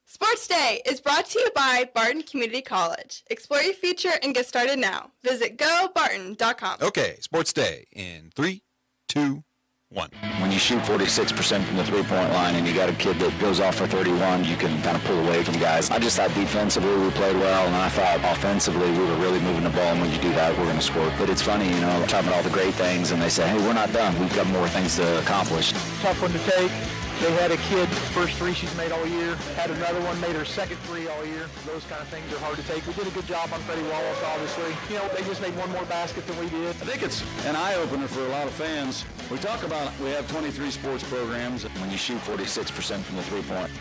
Sports Day is brought to you by Barton Community College. Explore your future and get started now. Visit gobarton.com. Okay, Sports Day in 3, 2, 1. When you shoot 46% from the three-point line and you got a kid that goes off for 31, you can kind of pull away from guys. I just thought defensively we played well, and I thought offensively we were really moving the ball, and when you do that, we're going to score. But it's funny, talking about all the great things, and they say, hey, we're not done. We've got more things to accomplish. Tough one to take. They had a kid, first three she's made all year, had another one, made her second three all year. Those kind of things are hard to take. We did a good job on Freddie Wallace, obviously. They just made one more basket than we did. I think it's an eye-opener for a lot of fans. We talk about we have 23 sports programs. When you shoot 46% from the three-point.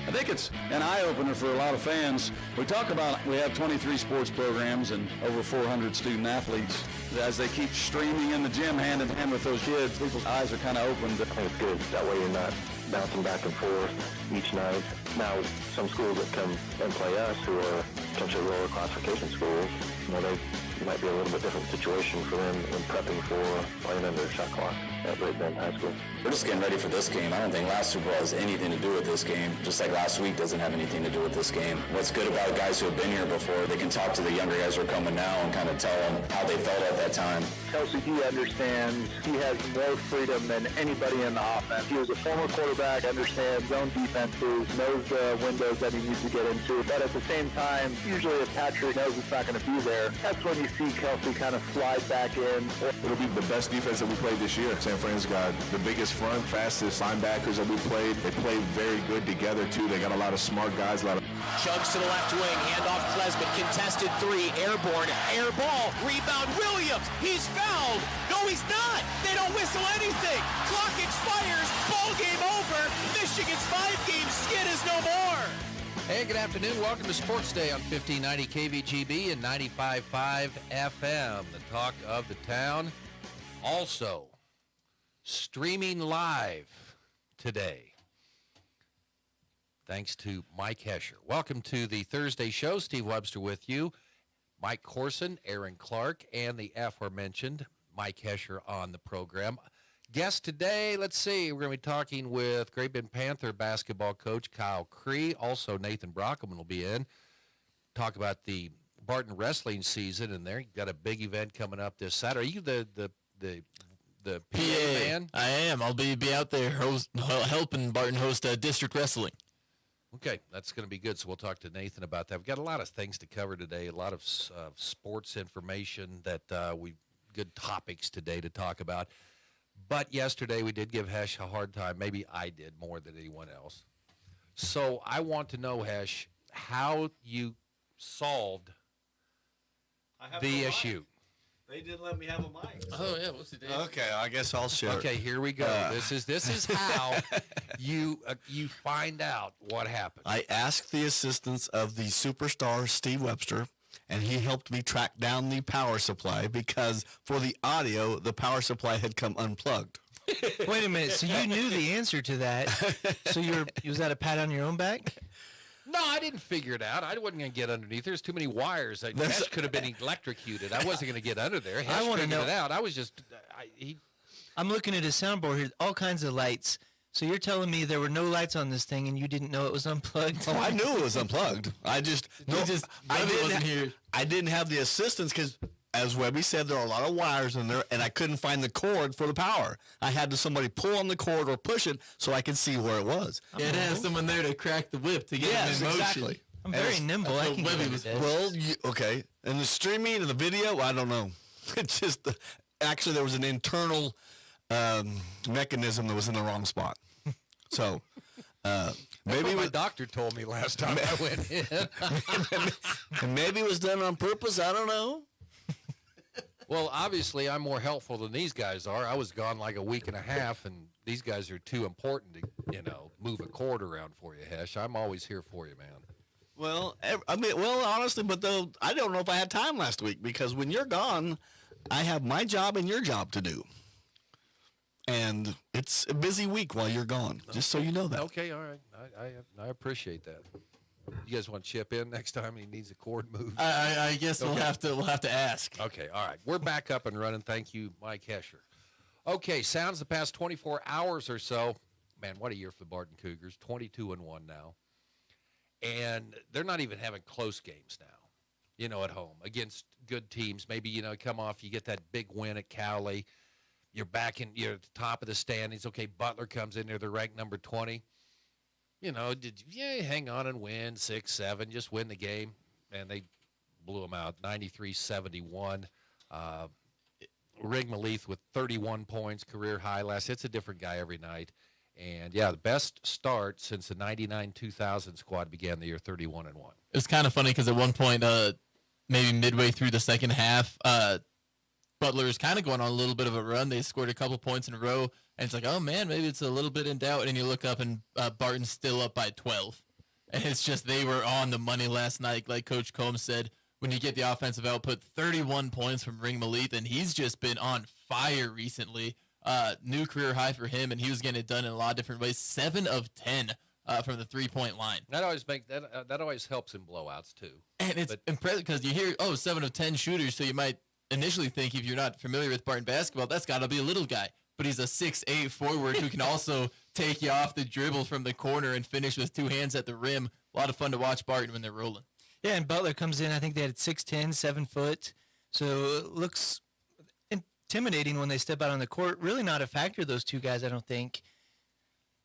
I think it's an eye-opener for a lot of fans. We talk about we have 23 sports programs and over 400 student athletes. As they keep streaming in the gym hand in hand with those kids, people's eyes are kind of opened. I think it's good. That way you're not bouncing back and forth each night. Now, some schools that come and play us who are potentially lower classification schools, they might be a little bit different situation for them in prepping for playing under a shot clock at Great Bend High School. We're just getting ready for this game. I don't think last Super Bowl has anything to do with this game, just like last week doesn't have anything to do with this game. What's good about guys who have been here before, they can talk to the younger guys who are coming now and kind of tell them how they felt at that time. Kelsey, he understands. He has more freedom than anybody in the offense. He was a former quarterback, understands zone defenses, knows the windows that he needs to get into. But at the same time, usually if Patrick knows it's not going to be there, that's when you see Kelsey kind of slide back in. It'll be the best defense that we played this year. San Fran's got the biggest front, fastest linebackers that we played. They play very good together, too. They got a lot of smart guys. Chugs to the left wing, handoff Klesmit, contested three, airborne, air ball, rebound Williams, he's fouled. No, he's not. They don't whistle anything. Clock expires, ball game over. Michigan's 5-game skid is no more. Hey, good afternoon. Welcome to Sports Day on 1590 KVGB and 95.5 FM, the talk of the town. Also, streaming live today, thanks to Mike Hesher. Welcome to the Thursday show. Steve Webster with you. Mike Corson, Aaron Clark, and the aforementioned Mike Hesher on the program. Guest today, let's see, we're going to be talking with Great Bend Panther basketball coach Kyle Cree. Also, Nathan Brockman will be in. Talk about the Barton wrestling season, and they've got a big event coming up this Saturday. Are you the PA man? I am. I'll be out there helping Barton host district wrestling. Okay, that's going to be good. So we'll talk to Nathan about that. We've got a lot of things to cover today, a lot of sports information that good topics today to talk about. But yesterday we did give Hesh a hard time. Maybe I did more than anyone else. So I want to know, Hesh, how you solved the issue. They didn't let me have a mic. Oh, yeah, what's the deal? Okay, I guess I'll share. Okay, here we go. This is how you find out what happened. I asked the assistance of the superstar Steve Webster, and he helped me track down the power supply because for the audio, the power supply had come unplugged. Wait a minute. So you knew the answer to that. So was that a pat on your own back? No, I didn't figure it out. I wasn't going to get underneath. There's too many wires. Hesh could have been electrocuted. I wasn't going to get under there. Hesh figured it out. I was just I'm looking at his soundboard here. All kinds of lights. So you're telling me there were no lights on this thing and you didn't know it was unplugged? Oh, I knew it was unplugged. I didn't have the assistance because, as Webby said, there are a lot of wires in there, and I couldn't find the cord for the power. I had to somebody pull on the cord or push it so I could see where it was. Yeah, it has someone there to crack the whip to get it in motion. Exactly. I'm very nimble. I can get it. Well, okay. And the streaming and the video, I don't know. It's just actually there was an internal mechanism that was in the wrong spot. So maybe my doctor told me last time I went in. And maybe it was done on purpose. I don't know. Well, obviously, I'm more helpful than these guys are. I was gone like a week and a half, and these guys are too important to, move a cord around for you, Hesh. I'm always here for you, man. Well, honestly, but though I don't know if I had time last week because when you're gone, I have my job and your job to do. And it's a busy week while you're gone, just so you know that. Okay, all right. I appreciate that. You guys want to chip in next time he needs a cord moved? I guess we'll have to ask. Okay, all right. We're back up and running. Thank you, Mike Hesher. Okay, sounds the past 24 hours or so. Man, what a year for the Barton Cougars. 22-1 now. and they're not even having close games now, at home against good teams. Maybe, come off, you get that big win at Cowley. You're back you're at the top of the standings. Okay, Butler comes in there. They're ranked number 20. Hang on and win 6-7, just win the game. And they blew them out, 93-71. Rig Maleeth with 31 points, career high last. It's a different guy every night. And, the best start since the 99-2000 squad began the year 31-1. It was kind of funny because at one point, maybe midway through the second half, Butler is kind of going on a little bit of a run. They scored a couple points in a row, and it's like, oh, man, maybe it's a little bit in doubt. And you look up, and Barton's still up by 12. And it's just they were on the money last night, like Coach Combs said. When you get the offensive output, 31 points from Ring Maleeth, and he's just been on fire recently. New career high for him, and he was getting it done in a lot of different ways. 7 of 10 from the 3-point line. That always helps in blowouts too. And it's impressive because you hear 7 of 10 shooters, so you might initially think, if you're not familiar with Barton basketball, that's got to be a little guy. But he's a 6'8" forward who can also take you off the dribble from the corner and finish with 2 hands at the rim. A lot of fun to watch Barton when they're rolling. Yeah, and Butler comes in, I think they had 6'10", 7 foot. So it looks intimidating when they step out on the court. Really not a factor, those two guys, I don't think.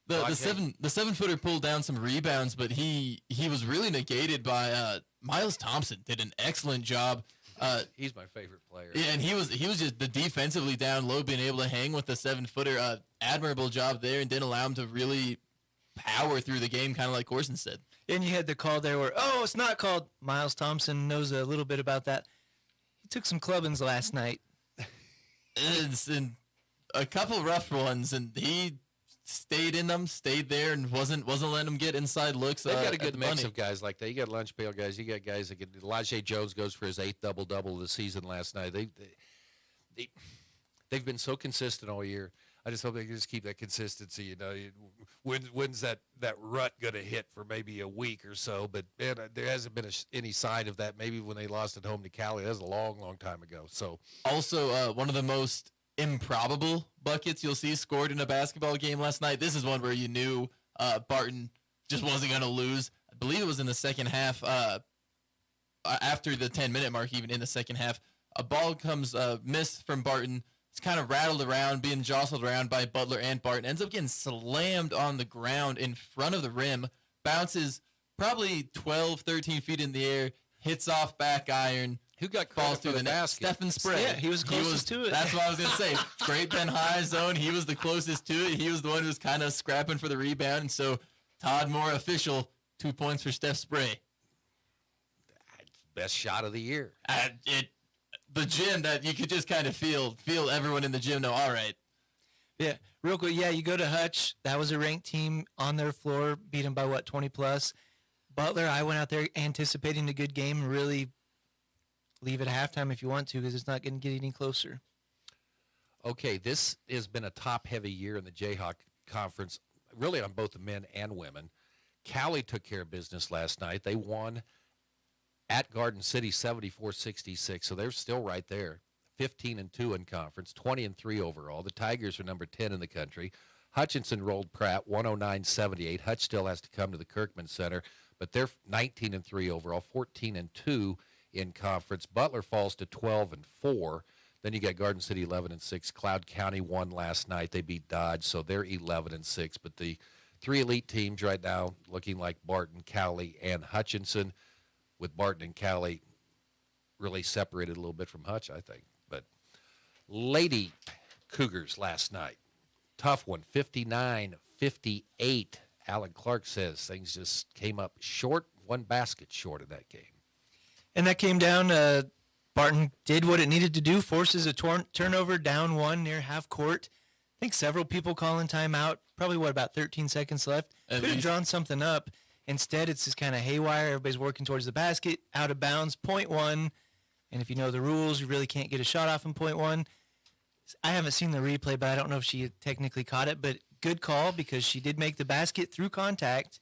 The 7-footer pulled down some rebounds, but he was really negated by Miles Thompson. Did an excellent job. He's my favorite player. Yeah, and he was just the defensively down low, being able to hang with the 7-footer. Admirable job there, and didn't allow him to really power through the game, kind of like Corson said. And you had the call there where, it's not called. Miles Thompson knows a little bit about that. He took some clubbings last night. And a couple rough ones, and he stayed there, and wasn't letting them get inside looks. They've got a good mix of guys like that. You got lunch pail guys. You got guys that get. Elijah Jones goes for his 8th double-double of the season last night. They've been so consistent all year. I just hope they can just keep that consistency. When's that rut going to hit for maybe a week or so? But man, there hasn't been any sign of that. Maybe when they lost at home to Cali, that was a long, long time ago. So also one of the most improbable buckets you'll see scored in a basketball game last night. This is one where you knew Barton just wasn't going to lose. I believe it was in the second half, after the 10-minute mark, even in the second half. A ball comes missed from Barton. It's kind of rattled around, being jostled around by Butler and Barton. Ends up getting slammed on the ground in front of the rim. Bounces probably 12, 13 feet in the air. Hits off back iron. Who got falls through the basket? Stephen Sprague. Yeah, he was closest to it. That's what I was going to say. Great Ben High zone. He was the closest to it. He was the one who was kind of scrapping for the rebound. And so Todd Moore, official, 2 points for Steph Sprague. Best shot of the year. The gym, that you could just kind of feel everyone in the gym know, all right. Yeah, real quick. Yeah, you go to Hutch. That was a ranked team on their floor, beat them by 20+. Butler, I went out there anticipating a good game. Really leave it at halftime if you want to, because it's not going to get any closer. Okay, this has been a top-heavy year in the Jayhawk Conference, really on both the men and women. Cali took care of business last night. They won at Garden City 74-66, so they're still right there. 15-2 in conference, 20-3 overall. The Tigers are number 10 in the country. Hutchinson rolled Pratt 109-78. Hutch still has to come to the Kirkman Center, but they're 19-3 overall, 14-2 in conference. Butler falls to 12-4. Then you got Garden City 11-6. Cloud County won last night. They beat Dodge, so they're 11-6. But the 3 elite teams right now looking like Barton, Cowley, and Hutchinson, with Barton and Cowley really separated a little bit from Hutch, I think. But Lady Cougars last night, tough one, 59-58. Alan Clark says things just came up short, 1 basket short in that game. And that came down, Barton did what it needed to do, forces a turnover, down 1 near half court. I think several people calling timeout, probably, about 13 seconds left. Could have drawn something up. Instead, it's just kind of haywire. Everybody's working towards the basket, out of bounds, point 1. And if you know the rules, you really can't get a shot off in point 1. I haven't seen the replay, but I don't know if she technically caught it. But good call, because she did make the basket through contact,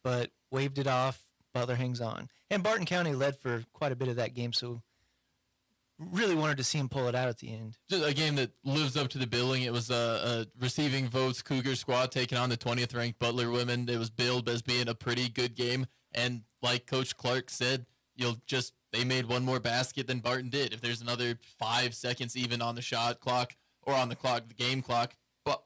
but waved it off. Butler hangs on. And Barton County led for quite a bit of that game, so really wanted to see him pull it out at the end. Just a game that lives up to the billing. It was a receiving votes Cougar squad taking on the 20th ranked Butler women. It was billed as being a pretty good game, And like Coach Clark said, they made one more basket than Barton did. If there's another 5 seconds even on the shot clock or on the game clock,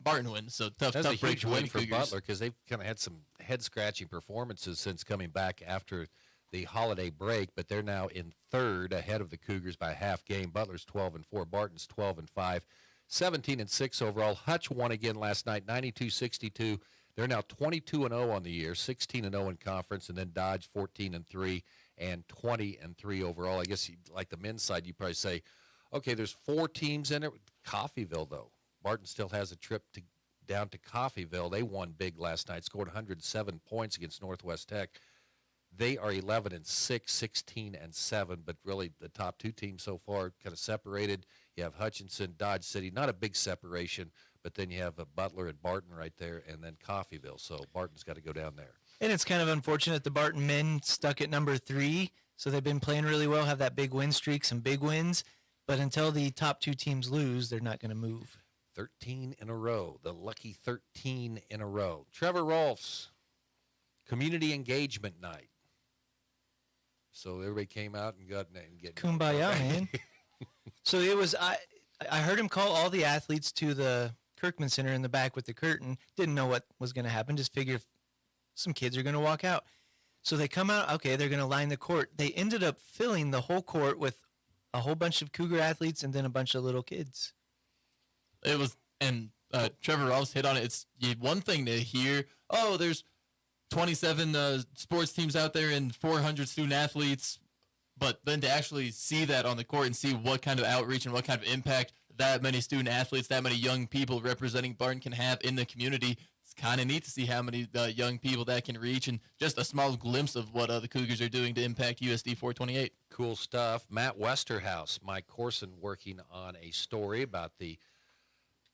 Barton wins. So tough That's a break huge win for Cougars. Butler because they've kind of had some head-scratching performances since coming back after the holiday break, but they're now in third ahead of the Cougars by a half game. Butler's 12-4, Barton's 12-5, 17-6 overall. Hutch won again last night, 92-62. They're now 22-0 on the year, 16-0 in conference, and then Dodge 14-3 and 20-3 overall. I guess like the men's side, you probably say, okay, there's 4 teams in it. Coffeyville, though. Barton still has a trip down to Coffeyville. They won big last night, scored 107 points against Northwest Tech. They are 11-6, 16-7, but really the top 2 teams so far kind of separated. You have Hutchinson, Dodge City, not a big separation, but then you have Butler and Barton right there, and then Coffeyville. So Barton's got to go down there. And it's kind of unfortunate the Barton men stuck at number 3, so they've been playing really well, have that big win streak, some big wins, but until the top 2 teams lose, they're not going to move. 13 in a row, the lucky 13 in a row. Trevor Rolfs, community engagement night. So everybody came out and got Kumbaya, man. So it was I heard him call all the athletes to the Kirkman Center in the back with the curtain. Didn't know what was going to happen. Just figured some kids are going to walk out. So they come out. Okay, they're going to line the court. They ended up filling the whole court with a whole bunch of Cougar athletes and then a bunch of little kids. It was, and Trevor Ross hit on it. It's one thing to hear, oh, there's 27 sports teams out there and 400 student athletes, but then to actually see that on the court and see what kind of outreach and what kind of impact that many student athletes, that many young people representing Barton can have in the community, it's kind of neat to see how many young people that can reach and just a small glimpse of what the Cougars are doing to impact USD 428. Cool stuff. Matt Westerhouse, Mike Corson working on a story about the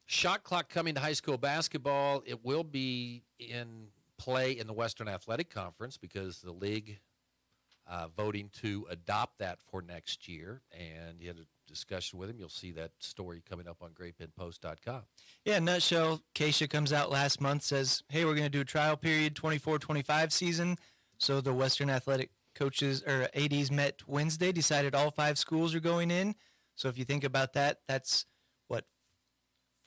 shot clock coming to high school basketball. It will be in play in the Western Athletic Conference because the league voting to adopt that for next year. And you had a discussion with him. You'll see that story coming up on GreatBendPost.com. Yeah, nutshell, Keisha comes out last month, says, hey, we're going to do a trial period, 24-25 season. So the Western Athletic coaches or ADs met Wednesday, decided all 5 schools are going in. So if you think about that, that's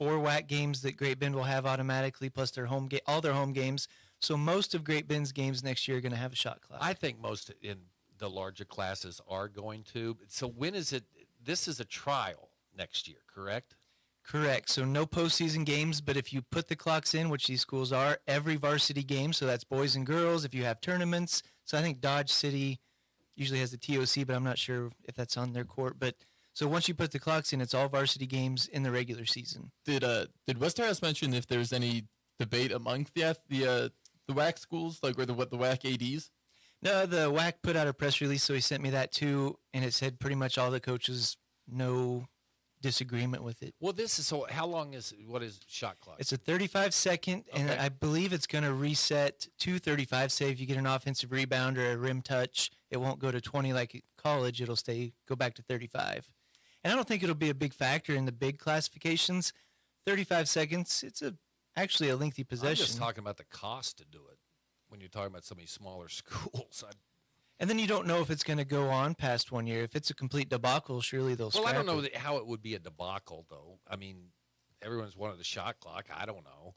4 WAC games that Great Bend will have automatically, plus their all their home games. So most of Great Bend's games next year are going to have a shot clock. I think most in the larger classes are going to. So when is it? This is a trial next year, correct? Correct. So no postseason games, but if you put the clocks in, which these schools are, every varsity game, so that's boys and girls, if you have tournaments. So I think Dodge City usually has the TOC, but I'm not sure if that's on their court. But so once you put the clocks in, it's all varsity games in the regular season. Did Westerhouse mention if there's any debate amongst the WAC schools, like the WAC ADs? No, the WAC put out a press release, so he sent me that too, and it said pretty much all the coaches no disagreement with it. Well, how long what is shot clock? It's a 35-second, and I believe it's going to reset to 35. Say if you get an offensive rebound or a rim touch, it won't go to 20 like college. It'll go back to 35. And I don't think it'll be a big factor in the big classifications. 35 seconds, it's actually a lengthy possession. I'm just talking about the cost to do it when you're talking about some of these smaller schools. And then you don't know if it's going to go on past 1 year. If it's a complete debacle, surely they'll scrap I don't know it. how it would be a debacle, though. I mean, everyone's wanted the shot clock. I don't know.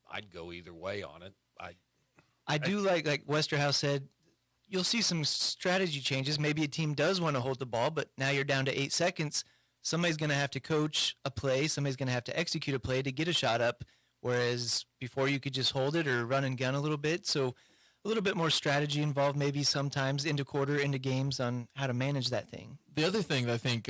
I'd go either way on it. I do like Westerhouse said, you'll see some strategy changes. Maybe a team does want to hold the ball, but now you're down to 8 seconds. Somebody's going to have to coach a play. Somebody's going to have to execute a play to get a shot up, whereas before you could just hold it or run and gun a little bit. So a little bit more strategy involved maybe sometimes into games on how to manage that thing. The other thing that I think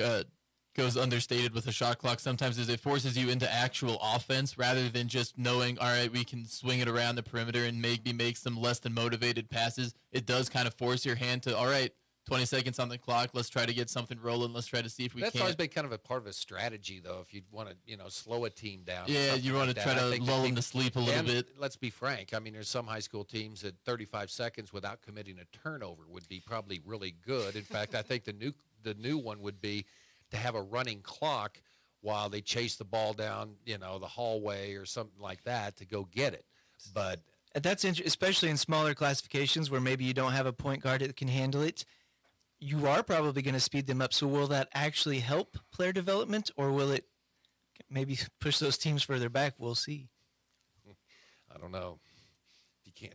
goes understated with the shot clock sometimes is it forces you into actual offense rather than just knowing, all right, we can swing it around the perimeter and maybe make some less than motivated passes. It does kind of force your hand to, all right, 20 seconds on the clock. Let's try to get something rolling. Let's try to see if we can. That's always been kind of a part of a strategy, though, if you want to, slow a team down. Yeah, you want to try to lull them to sleep a little bit. Let's be frank. I mean, there's some high school teams that 35 seconds without committing a turnover would be probably really good. In fact, I think the new one would be to have a running clock while they chase the ball down, the hallway or something like that to go get it. But That's especially in smaller classifications where maybe you don't have a point guard that can handle it. You are probably going to speed them up. So will that actually help player development, or will it maybe push those teams further back? We'll see. I don't know. You can't.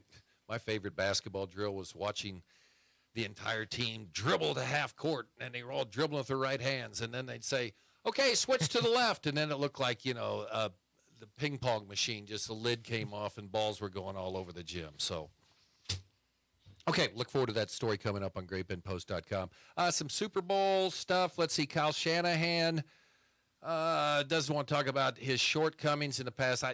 My favorite basketball drill was watching the entire team dribble to half court, and they were all dribbling with their right hands, and then they'd say, "Okay, switch to the left," and then it looked like the ping pong machine. Just the lid came off, and balls were going all over the gym. So, okay, look forward to that story coming up on GreatBendPost.com. Some Super Bowl stuff. Let's see. Kyle Shanahan doesn't want to talk about his shortcomings in the past.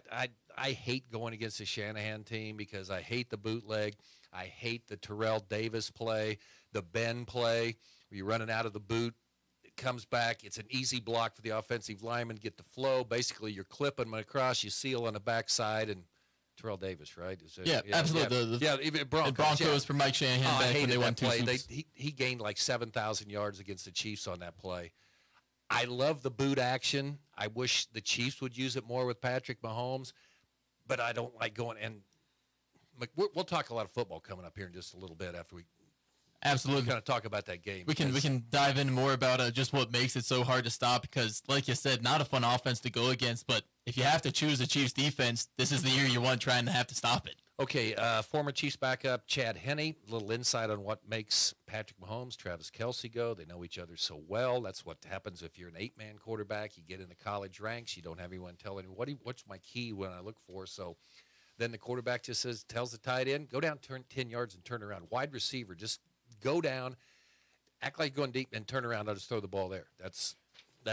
I hate going against the Shanahan team because I hate the bootleg. I hate the Terrell Davis play, the Ben play, where you're running out of the boot. It comes back. It's an easy block for the offensive lineman, get the flow. Basically, you're clipping them across. You seal on the backside, and Terrell Davis, right? Yeah, absolutely. Even Broncos. Broncos for Mike Shanahan back when they won 2 play. Super. He gained like 7,000 yards against the Chiefs on that play. I love the boot action. I wish the Chiefs would use it more with Patrick Mahomes, but I don't like going. And we'll talk a lot of football coming up here in just a little bit after we absolutely kind of talk about that game. We can dive in more about just what makes it so hard to stop because, like you said, not a fun offense to go against. But if you have to choose the Chiefs defense, this is the year you want trying to have to stop it. Okay, former Chiefs backup Chad Henne, a little insight on what makes Patrick Mahomes, Travis Kelce go. They know each other so well. That's what happens if you're an 8-man quarterback. You get in the college ranks. You don't have anyone telling you, what's my key when I look for? So then the quarterback just tells the tight end, go down, turn 10 yards and turn around. Wide receiver, just go down, act like you're going deep, and turn around. I'll just throw the ball there. That's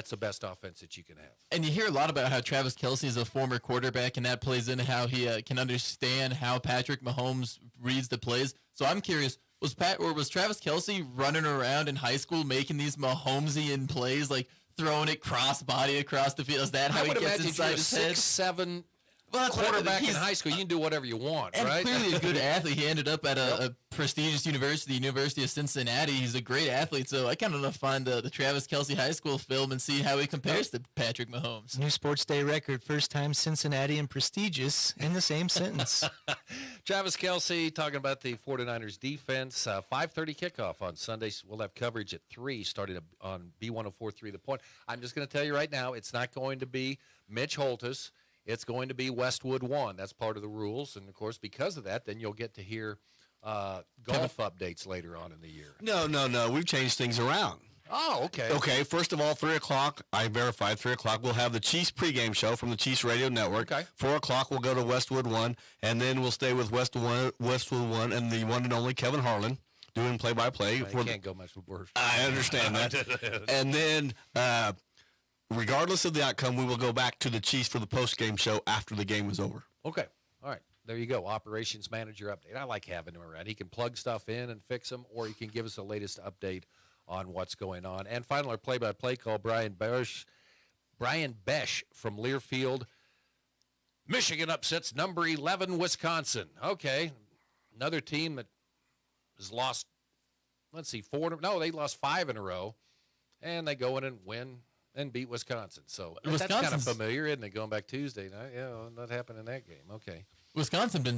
the best offense that you can have. And you hear a lot about how Travis Kelce is a former quarterback, and that plays into how he can understand how Patrick Mahomes reads the plays. So I'm curious, was Travis Kelce running around in high school making these Mahomesian plays, like throwing it cross-body across the field? Is that how he gets inside his head? 6'7" Well, quarterback in high school, you can do whatever you want, and right? Clearly a good athlete. He ended up at a prestigious university, University of Cincinnati. He's a great athlete. So I kind of want to find the Travis Kelce high school film and see how he compares to Patrick Mahomes. New Sports Day record. First time Cincinnati and prestigious in the same sentence. Travis Kelce talking about the 49ers defense. 5:30 kickoff on Sundays. We'll have coverage at 3 starting on B1043 The Point. I'm just going to tell you right now, it's not going to be Mitch Holthus. It's going to be Westwood 1. That's part of the rules. And, of course, because of that, then you'll get to hear golf updates later on in the year. No. We've changed things around. Oh, okay. Okay, first of all, 3 o'clock, I verified 3 o'clock, we'll have the Chiefs pregame show from the Chiefs Radio Network. Okay. 4 o'clock, we'll go to Westwood 1, and then we'll stay with Westwood 1 and the one and only Kevin Harlan doing play-by-play. You can't go much worse. I understand that. And then regardless of the outcome, we will go back to the Chiefs for the post-game show after the game is over. Okay. All right. There you go. Operations manager update. I like having him around. He can plug stuff in and fix them, or he can give us the latest update on what's going on. And finally, our play-by-play call, Brian Besh from Learfield. Michigan upsets number 11 Wisconsin. Okay. Another team that has lost, they lost 5 in a row, and they go in and win and beat Wisconsin. So that's kind of familiar, isn't it? Going back Tuesday night. Yeah, that happened in that game. Okay. Wisconsin been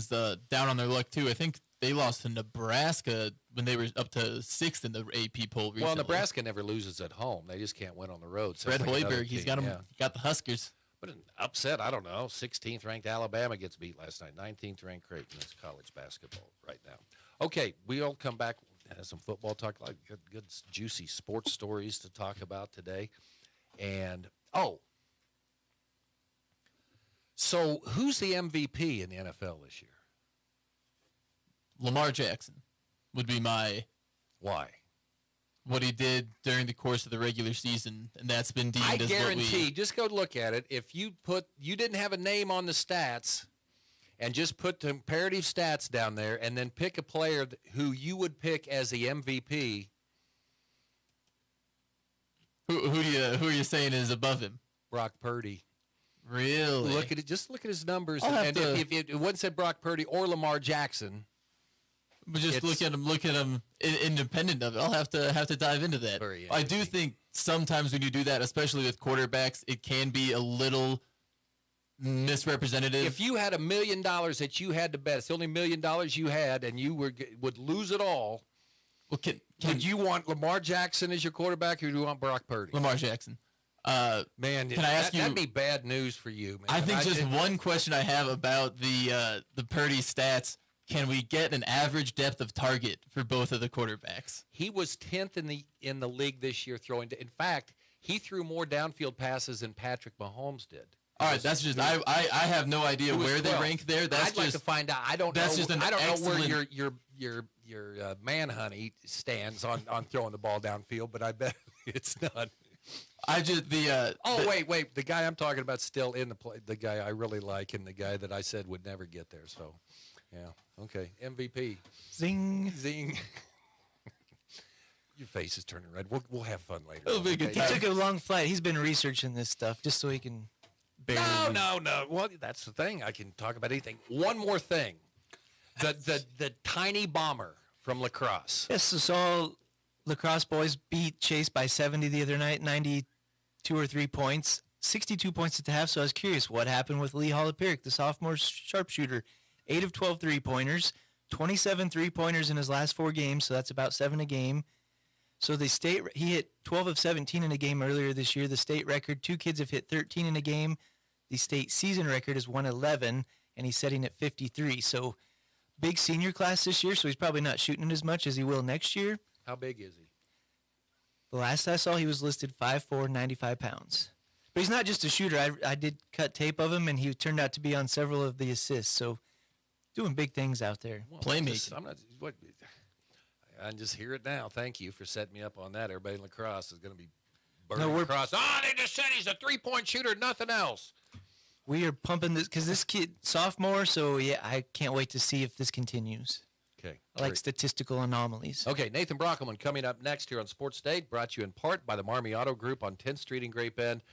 down on their luck, too. I think they lost to Nebraska when they were up to 6th in the AP poll recently. Well, Nebraska never loses at home. They just can't win on the road. Fred Hoiberg, he's got the Huskers. But an upset, I don't know. 16th ranked Alabama gets beat last night. 19th ranked Creighton. It's college basketball right now. Okay, we'll come back. Have some football talk, like good juicy sports stories to talk about today. And, so who's the MVP in the NFL this year? Lamar Jackson would be my... Why? What he did during the course of the regular season, and that's been deemed as guarantee, just go look at it. If you didn't have a name on the stats and just put comparative stats down there and then pick a player who you would pick as the MVP... Who are you saying is above him? Brock Purdy. Really? Look at it. Just look at his numbers. And if it wouldn't say Brock Purdy or Lamar Jackson, but just look at him independent of it. I'll have to dive into that. I do think sometimes when you do that, especially with quarterbacks, it can be a little misrepresentative. If you had $1 million that you had to bet, it's the only $1 million you had, and you would lose it all. Well, would you want Lamar Jackson as your quarterback, or do you want Brock Purdy? Lamar Jackson. Man, can I ask you? That'd be bad news for you, man. I think just one question I have about the Purdy stats. Can we get an average depth of target for both of the quarterbacks? He was 10th in the league this year throwing. In fact, he threw more downfield passes than Patrick Mahomes did. All right, that's just I have no idea where they rank there. That's I'd like to find out. I don't know. That's just an I don't know where excellent- your man honey stands on throwing the ball downfield, but I bet it's not. Wait, the guy I'm talking about still in the play. The guy I really like, and the guy that I said would never get there. So, yeah, okay, MVP. Zing. Your face is turning red. We'll have fun later. It'll be a good time. He took a long flight. He's been researching this stuff just so he can. No. Well, that's the thing. I can talk about anything. One more thing. The tiny bomber from La Crosse. Yes, so saw La Crosse boys beat Chase by 70 the other night, 92 or 3 points, 62 points at the half. So I was curious what happened with Lee Holopiric, the sophomore sharpshooter. 8 of 12 3-pointers, 27 3-pointers in his last 4 games, so that's about 7 a game. So he hit 12 of 17 in a game earlier this year. The state record, 2 kids have hit 13 in a game. The state season record is 111, and he's setting at 53. So big senior class this year, so he's probably not shooting as much as he will next year. How big is he? The last I saw, he was listed 5'4", 95 pounds. But he's not just a shooter. I did cut tape of him, and he turned out to be on several of the assists. So doing big things out there. Well, Playmaking. I just hear it now. Thank you for setting me up on that. Everybody in La Crosse is going to be burning across. They just said he's a 3-point shooter, nothing else. We are pumping this because this kid, sophomore, so yeah, I can't wait to see if this continues. Okay. I like statistical anomalies. Okay, Nathan Brockelman coming up next here on Sports Day, brought to you in part by the Marmy Auto Group on 10th Street in Great Bend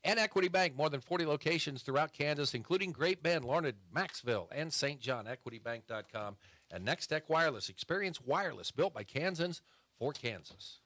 and Equity Bank, more than 40 locations throughout Kansas, including Great Bend, Larned, Maxville, and St. John, equitybank.com, and Next Tech Wireless. Experience wireless built by Kansans for Kansas.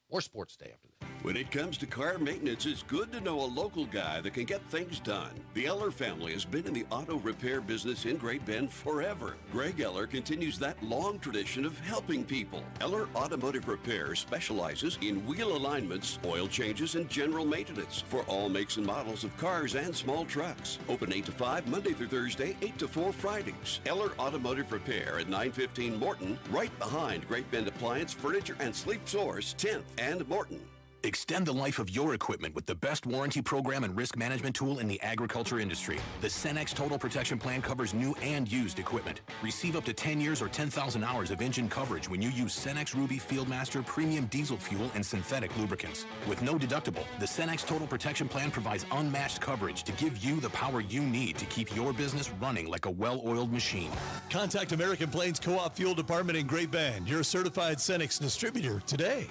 More Sports Day after this. When it comes to car maintenance, it's good to know a local guy that can get things done. The Eller family has been in the auto repair business in Great Bend forever. Greg Eller continues that long tradition of helping people. Eller Automotive Repair specializes in wheel alignments, oil changes, and general maintenance for all makes and models of cars and small trucks. Open 8 to 5 Monday through Thursday, 8 to 4 Fridays. Eller Automotive Repair at 915 Morton, right behind Great Bend Appliance, Furniture, and Sleep Source, 10th and Morton. Extend the life of your equipment with the best warranty program and risk management tool in the agriculture industry. The Cenex Total Protection Plan covers new and used equipment. Receive up to 10 years or 10,000 hours of engine coverage when you use Cenex Ruby Fieldmaster premium diesel fuel and synthetic lubricants. With no deductible, the Cenex Total Protection Plan provides unmatched coverage to give you the power you need to keep your business running like a well-oiled machine. Contact American Plains Co-op Fuel Department in Great Bend, your certified Cenex distributor today.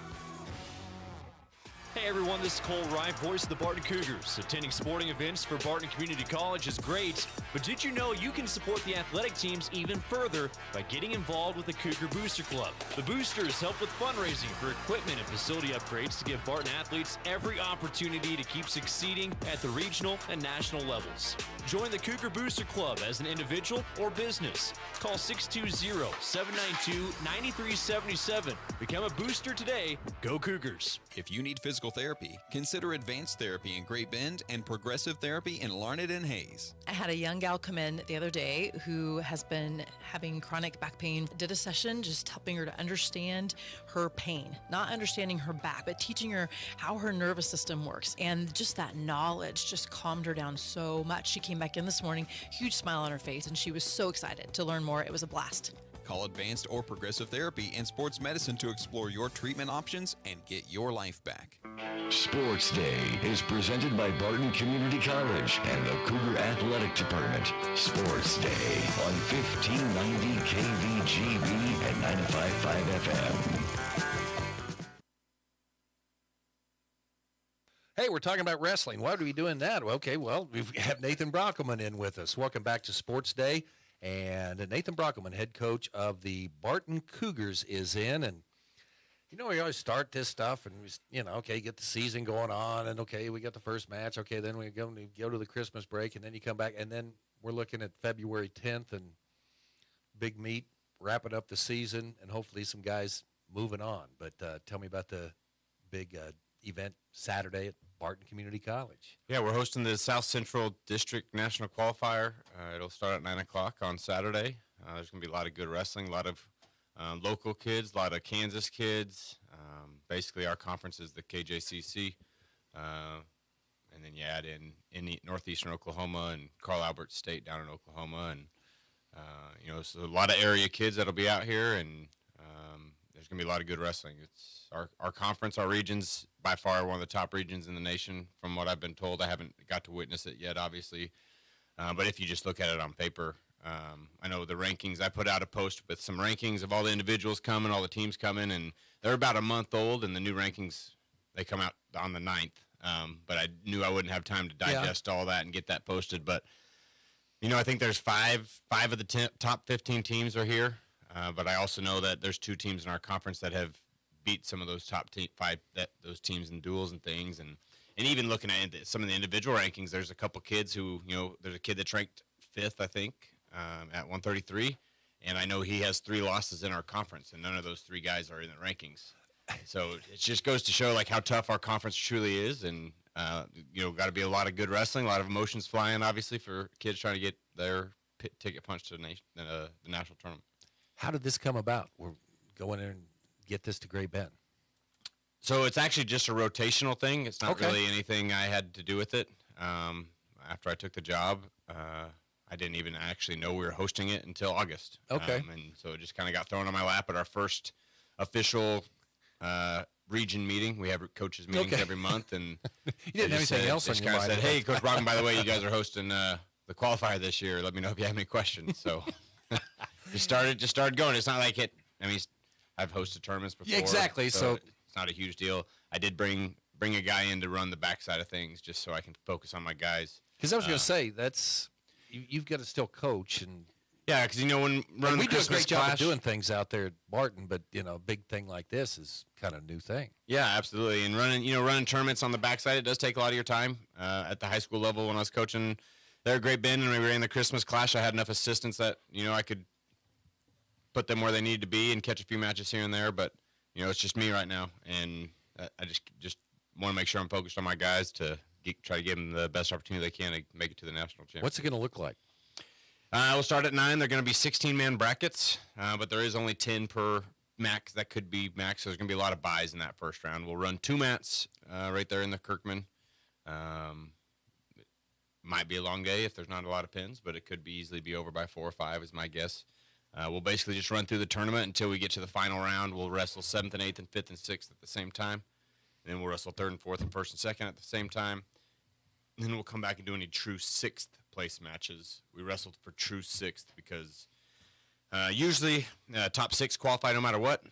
Hey everyone, this is Cole Wright, voice of the Barton Cougars. Attending sporting events for Barton Community College is great, but did you know you can support the athletic teams even further by getting involved with the Cougar Booster Club? The Boosters help with fundraising for equipment and facility upgrades to give Barton athletes every opportunity to keep succeeding at the regional and national levels. Join the Cougar Booster Club as an individual or business. Call 620-792-9377. Become a booster today. Go Cougars. If you need physical therapy, consider Advanced Therapy in Great Bend and Progressive Therapy in Larned and Hayes. I had a young gal come in the other day who has been having chronic back pain. Did a session just helping her to understand her pain, not understanding her back, but teaching her how her nervous system works. And just that knowledge just calmed her down so much. She came back in this morning, huge smile on her face, and she was so excited to learn more. It was a blast. Call Advanced or Progressive Therapy and Sports Medicine to explore your treatment options and get your life back. Sports Day is presented by Barton Community College and the Cougar Athletic Department. Sports Day on 1590 KVGB and 95.5 FM. Hey, we're talking about wrestling. Why are we doing that? Okay, well, we have Nathan Brockelman in with us. Welcome back to Sports Day. And Nathan Brockelman, head coach of the Barton Cougars, is in. And You know, we always start this stuff and, okay, get the season going on, and, okay, we got the first match. Okay, then we go to the Christmas break, and then you come back, and then we're looking at February 10th and big meet, wrapping up the season, and hopefully some guys moving on. But tell me about the big event Saturday at Barton Community College. Yeah, we're hosting the South Central District National Qualifier. It'll start at 9 o'clock on Saturday. There's going to be a lot of good wrestling, a lot of local kids, a lot of Kansas kids. Basically, our conference is the KJCC. And then you add in northeastern Oklahoma and Carl Albert State down in Oklahoma. And, so a lot of area kids that'll be out here, and there's going to be a lot of good wrestling. It's our conference, our region's by far one of the top regions in the nation, from what I've been told. I haven't got to witness it yet, obviously. But if you just look at it on paper, I know the rankings. I put out a post with some rankings of all the individuals coming, all the teams coming, and they're about a month old, and the new rankings, they come out on the 9th. But I knew I wouldn't have time to digest all that and get that posted. But, I think there's five of the top 15 teams are here. But I also know that there's 2 teams in our conference that have beat some of those top those teams in duels and things. And even looking at some of the individual rankings, there's a couple kids who, there's a kid that's ranked 5th, I think, at 133. And I know he has 3 losses in our conference, and none of those 3 guys are in the rankings. So it just goes to show how tough our conference truly is. And, got to be a lot of good wrestling, a lot of emotions flying, obviously, for kids trying to get their ticket punched to the national tournament. How did this come about? We're going in and get this to Great Bend. So it's actually just a rotational thing. It's not really anything I had to do with it. After I took the job, I didn't even actually know we were hosting it until August. Okay. And so it just kind of got thrown on my lap at our first official region meeting. We have coaches meetings every month, and you didn't have anything else on your mind. Said, "Hey, Coach Brockman, by the way, you guys are hosting the qualifier this year. Let me know if you have any questions." So just started going. It's not like it. I mean, I've hosted tournaments before. Yeah, exactly. So it's not a huge deal. I did bring a guy in to run the backside of things, just so I can focus on my guys. Because I was going to say you've got to still coach and. Yeah, because when running we the do a Christmas great job Clash, of doing things out there at Barton, but a big thing like this is kind of a new thing. Yeah, absolutely. And running tournaments on the backside, it does take a lot of your time. At the high school level, when I was coaching there at Great Bend and we ran the Christmas Clash, I had enough assistants that I could put them where they needed to be and catch a few matches here and there. But it's just me right now, and I just want to make sure I'm focused on my guys to try to give them the best opportunity they can to make it to the national championship. What's it going to look like? We'll start at 9. They're going to be 16-man brackets, but there is only 10 per max. That could be max, so there's going to be a lot of buys in that first round. We'll run 2 mats right there in the Kirkman. Might be a long day if there's not a lot of pins, but it could easily be over by 4 or 5 is my guess. We'll basically just run through the tournament until we get to the final round. We'll wrestle 7th and 8th and 5th and 6th at the same time. And then we'll wrestle 3rd and 4th and 1st and 2nd at the same time. And then we'll come back and do any true 6th place matches. We wrestled for true 6th because usually top 6 qualify no matter what.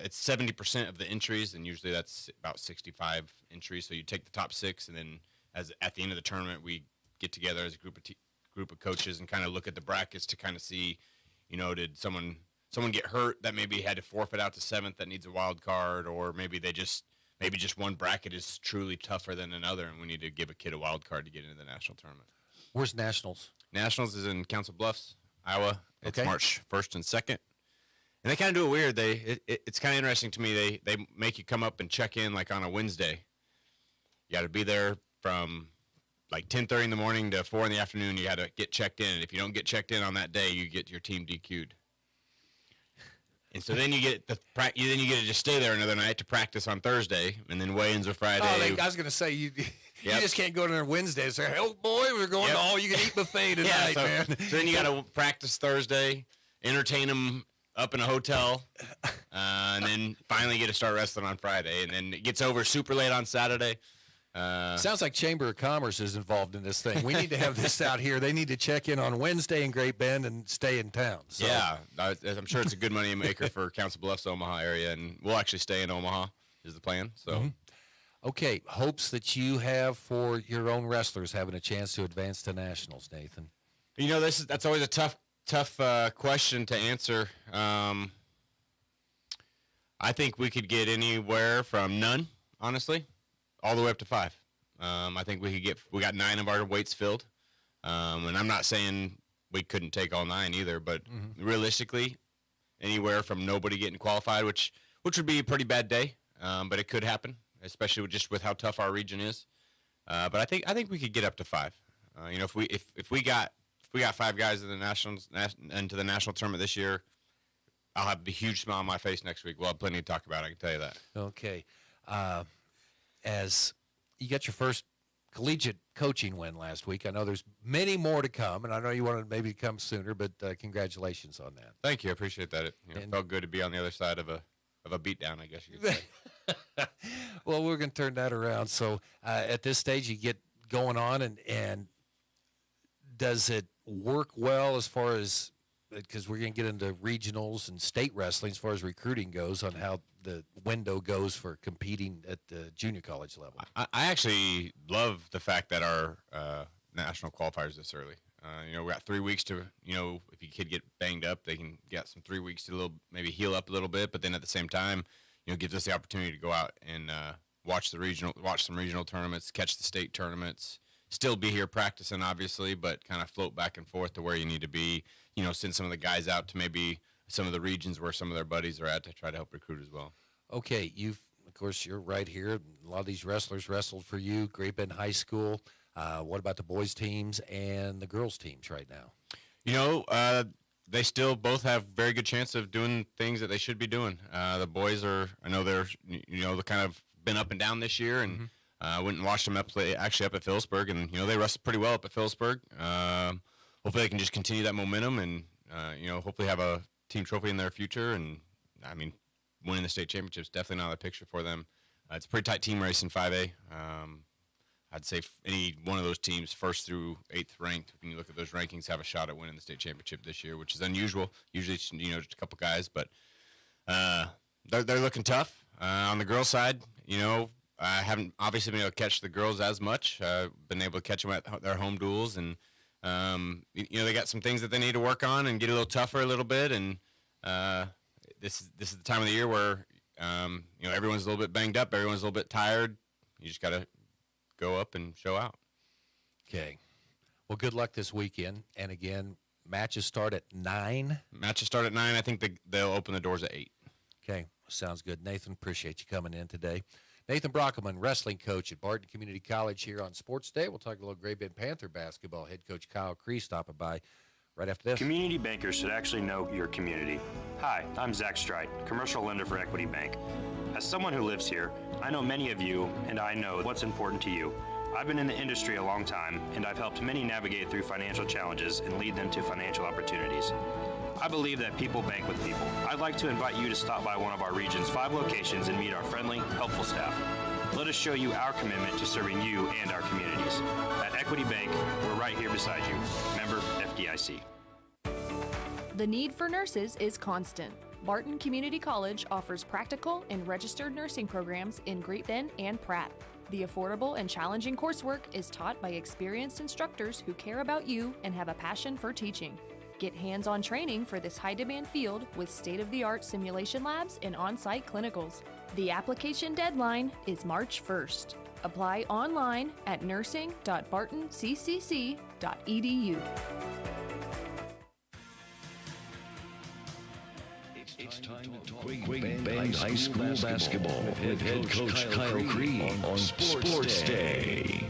It's 70% of the entries, and usually that's about 65 entries. So you take the top 6, and then at the end of the tournament, we get together as a group of coaches and kind of look at the brackets to kind of see, did someone get hurt that maybe had to forfeit out to 7th that needs a wild card, or maybe just one bracket is truly tougher than another, and we need to give a kid a wild card to get into the national tournament. Where's Nationals? Nationals is in Council Bluffs, Iowa. It's Okay. March 1st and 2nd. And they kind of do it weird. It's kind of interesting to me. They make you come up and check in like on a Wednesday. You got to be there from like 10:30 in the morning to 4 in the afternoon. You got to get checked in. And if you don't get checked in on that day, you get your team DQ'd. And so then you get to just stay there another night to practice on Thursday, and then weigh-ins are Friday. Oh, I was going to say you just can't go to there Wednesday and say, "Oh boy, we're going to all-you-can-eat buffet tonight, man." So then you got to practice Thursday, entertain them up in a hotel, and then finally get to start wrestling on Friday, and then it gets over super late on Saturday. Sounds like Chamber of Commerce is involved in this thing. We need to have this out here. They need to check in on Wednesday in Great Bend and stay in town. So. Yeah, I'm sure it's a good money maker for Council Bluffs, Omaha area, and we'll actually stay in Omaha is the plan. So, Okay, hopes that you have for your own wrestlers having a chance to advance to nationals, Nathan. That's always a tough question to answer. I think we could get anywhere from none, honestly, all the way up to 5. I think we got 9 of our weights filled. And I'm not saying we couldn't take all 9 either, but realistically, anywhere from nobody getting qualified, which would be a pretty bad day, but it could happen, especially with how tough our region is. But I think we could get up to 5. If we got 5 guys in the into the national tournament this year, I'll have a huge smile on my face next week. We'll have plenty to talk about, I can tell you that. Okay. As you got your first collegiate coaching win last week, I know there's many more to come, and I know you wanted maybe to come sooner, but congratulations on that. Thank you. I appreciate that. It felt good to be on the other side of a beatdown, I guess you could say. Well, we're going to turn that around. So at this stage, you get going on, and does it work well as far as, because we're going to get into regionals and state wrestling as far as recruiting goes, on how the window goes for competing at the junior college level? I actually love the fact that our national qualifiers this early. We got 3 weeks to, if a kid get banged up, they can get some 3 weeks to maybe heal up a little bit, but then at the same time, it gives us the opportunity to go out and watch some regional tournaments, catch the state tournaments, still be here practicing, obviously, but kind of float back and forth to where you need to be. Send some of the guys out to maybe some of the regions where some of their buddies are at to try to help recruit as well. Okay, of course, you're right here. A lot of these wrestlers wrestled for you, Great Bend High School. What about the boys' teams and the girls' teams right now? They still both have very good chance of doing things that they should be doing. The boys they're kind of been up and down this year, and went and watched them up at Phillipsburg, and they wrestled pretty well up at Phillipsburg. Hopefully they can just continue that momentum, and hopefully have a team trophy in their future. And I mean, winning the state championship is definitely not a picture for them. It's a pretty tight team race in 5A. I'd say any one of those teams, 1st through 8th ranked, when you look at those rankings, have a shot at winning the state championship this year, which is unusual. Usually, just a couple guys, but they're looking tough. On the girls' side, I haven't obviously been able to catch the girls as much. Been able to catch them at their home duels, and they got some things that they need to work on and get a little tougher a little bit. And this is the time of the year where everyone's a little bit banged up, everyone's a little bit tired. You just got to go up and show out. Okay. Well, good luck this weekend. And again, matches start at 9. Matches start at 9. I think they'll open the doors at 8. Okay. Sounds good. Nathan, appreciate you coming in today. Nathan Brockelman, wrestling coach at Barton Community College here on Sports Day. We'll talk a little Great Bend Panther basketball. Head coach Kyle Cree stopping by right after this. Community bankers should actually know your community. Hi, I'm Zach Strite, commercial lender for Equity Bank. As someone who lives here, I know many of you, and I know what's important to you. I've been in the industry a long time, and I've helped many navigate through financial challenges and lead them to financial opportunities. I believe that people bank with people. I'd like to invite you to stop by one of our region's 5 locations and meet our friendly, helpful staff. Let us show you our commitment to serving you and our communities. At Equity Bank, we're right here beside you. Member FDIC. The need for nurses is constant. Barton Community College offers practical and registered nursing programs in Great Bend and Pratt. The affordable and challenging coursework is taught by experienced instructors who care about you and have a passion for teaching. Get hands-on training for this high-demand field with state-of-the-art simulation labs and on-site clinicals. The application deadline is March 1st. Apply online at nursing.bartoncccc.edu. It's time to talk Great Bend High School basketball with head coach Kyle Cree on Sports Day.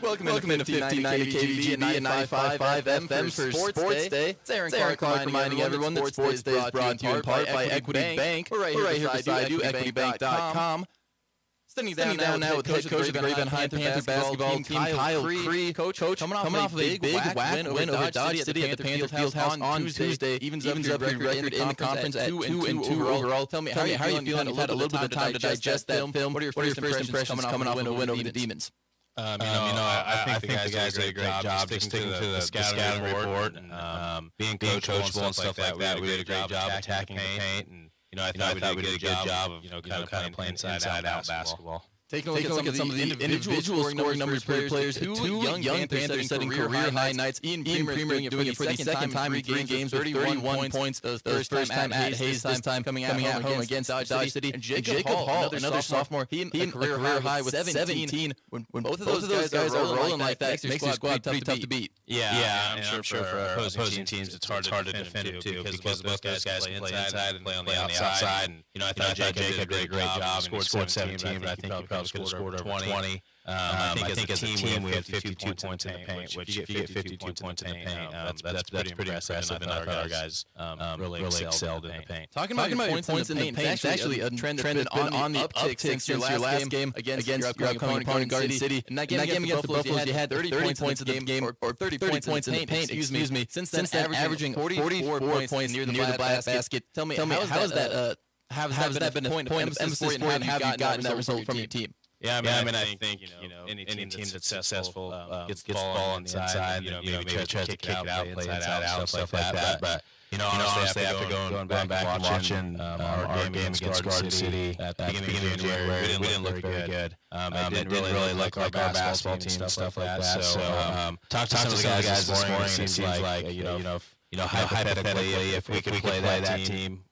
Welcome to 1590 KVG and 95.5 FM for Sports Day. It's Aaron Clark reminding everyone that Sports Day is brought to you in part by Equity Bank. We're right here beside you, equitybank.com. Sitting down now with head coach of the Great Bend Panther basketball team, Kyle Cree. Coach, coming off of a big whack win over Dodge City at the Panther Fieldhouse on Tuesday. Evens up your record in the conference at 2-2 overall. Tell me, how are you feeling? You've had a little bit of time to digest that film. What are your first impressions coming off of a win over the Demons? I think the guys did a great job sticking to the scouting report and being coachable and stuff like that. We did a great job attacking the paint, and I thought we did a good job of kind of playing inside out basketball. Taking a look at some of the individual scoring numbers for players. Two young Panthers setting career-high nights. Ian Creamer doing it for the second time in 3 games, 31 points. The first time at Hayes, this time coming at home against Dodge City. And Jacob Hall, another sophomore, he a career high with 17. When both of those guys are rolling like that, makes your squad pretty tough to beat. Yeah, I'm sure for opposing teams it's hard to defend him too, because both those guys play inside and play on the outside. And I thought Jacob did a great job and scored 17, but I think he probably could have scored over 20. I think as a team we had 52 points in the paint, which if you get 52 points in the paint, that's pretty impressive. And I thought our guys really excelled in the paint. Talking about points in the paint, it's actually a trend that's been on the uptick since your last game against your upcoming opponent, Garden City. In that game against the Buffaloes, you had 30 points in the game, or 30 points in the paint, excuse me. Since then, averaging 44 points near the glass basket. Tell me, how has that been a point of emphasis for you, and have you gotten that result from your team? Yeah, I mean, I think any team that's successful gets the ball on the inside, maybe tries to kick it out, play inside out, stuff like that. But honestly, after going back and watching our game against Garden City at the beginning of January, we didn't look very good. It didn't really look like our basketball team, stuff like that. So talk to some of the guys this morning. It seems like hypothetically, if we could play that team.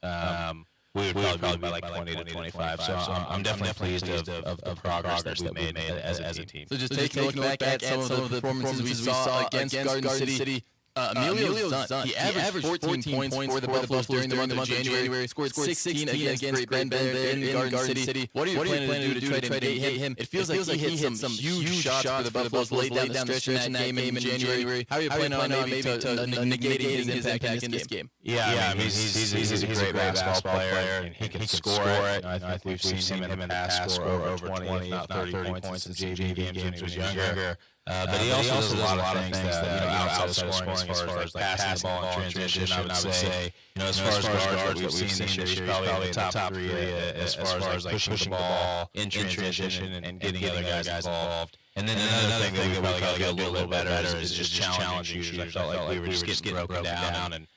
We would probably be like 20 to 25. So I'm definitely pleased of the progress that we've made as a team. So just taking a look back at some of the performances we saw against Garden City. Emilio's done. He averaged 14 points for the Buffaloes during the month of January. Scored 16 against Great Bend in Garden City. What are you planning to do to try to hit him? It feels like he hit some huge shots for the Buffaloes late down the stretch in that game in January. How are you planning on maybe to negate his impact in this game? Yeah, I mean, he's a great basketball player, and he can score it. I think we've seen him in the past score over 20, if not 30 points in JV games when he was younger. But he also does a lot of things that, outside of scoring, as far as like passing the ball in transition, I would say, as far as guards that we've seen this year, he's probably in the top 3 as far as like pushing the ball in transition and getting other guys involved. And then another thing that we probably got to get a little bit better is just challenging shooters. I felt like we were just getting broken down, and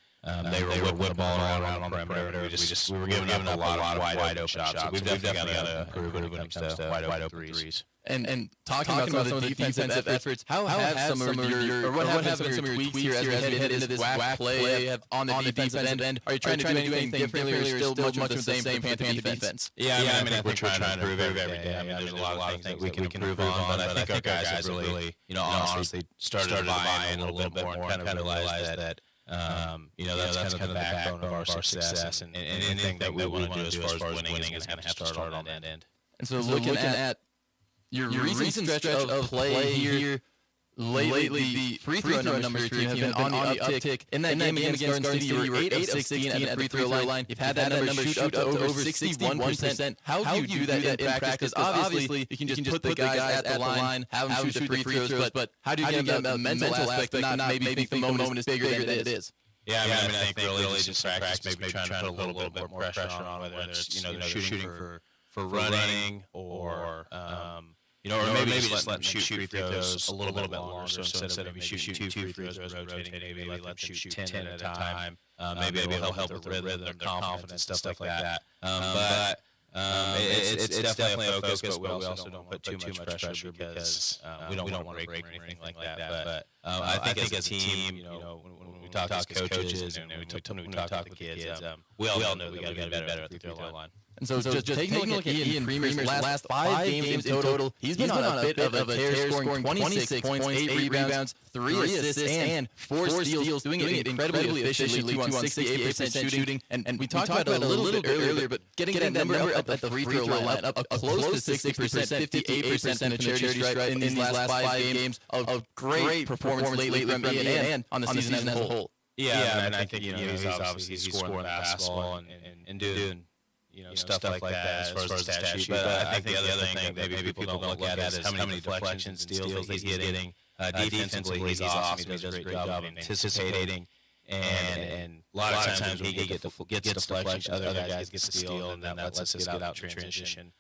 they were whipping the ball around on the perimeter. We were giving up a lot of wide open shots. So we've definitely got to improve when it comes to wide open threes. And talking about some of the defensive efforts, how have some of your tweaks here as we head into this WAC play on the defensive end? Are you trying to do anything differently, or are you still much of the same for Panther defense? Yeah, I mean, I think we're trying to improve every day. I mean, there's a lot of things we can improve on, but I think our guys have really, honestly started to buy in a little bit more and kind of realize that that's kind of the backbone of our success, and anything that we want to do as far as winning is going to have to start on that end. And so looking at your recent stretch of play here lately, the free throw numbers for your team have been on the uptick. In that game against Garden City, you were 8 of 16 at the free throw line. You've had that number shoot up to over 61%. How do you do that in practice? Obviously, you can just put the guys at the line, have them shoot the free throws, but how do you get the mental aspect, not maybe think the moment is bigger than it is? Yeah, I mean, I think really just in practice, maybe trying to put a little bit more pressure on, whether it's shooting for running or or maybe just letting them shoot free throws a little bit longer. So instead of maybe shooting 2 free throws, rotating, maybe let them shoot 10 at a time. Maybe it'll help with their rhythm, their confidence, stuff like that. But it's definitely a focus, but we also don't put too much pressure because we don't want to break or anything like that. But I think as a team, when we talk as coaches and we talk to the kids, we all know we got to be better at the free throw line. And so just taking a look at Ian Creamer's last 5 games in total, he's been on a bit of a tear, scoring 26 points, 8 rebounds, 3 assists, and 4 steals, doing it incredibly efficiently, 2 on 68% shooting. And we talked about it a little bit earlier, but getting that number up at the free throw line, up close to 60%, 58% in the charity stripe in these last 5 games of great performance lately from Ian and on the season as a whole. Yeah, and I think he's obviously scoring the basketball and doing stuff like that as far as the stat sheet. But I think the other thing that maybe people don't look at is how many deflections and steals that he's getting. Defensively, he's awesome. He does a great job of anticipating. And a lot of times when he gets deflections, other guys get the steal, and that lets us get out in transition.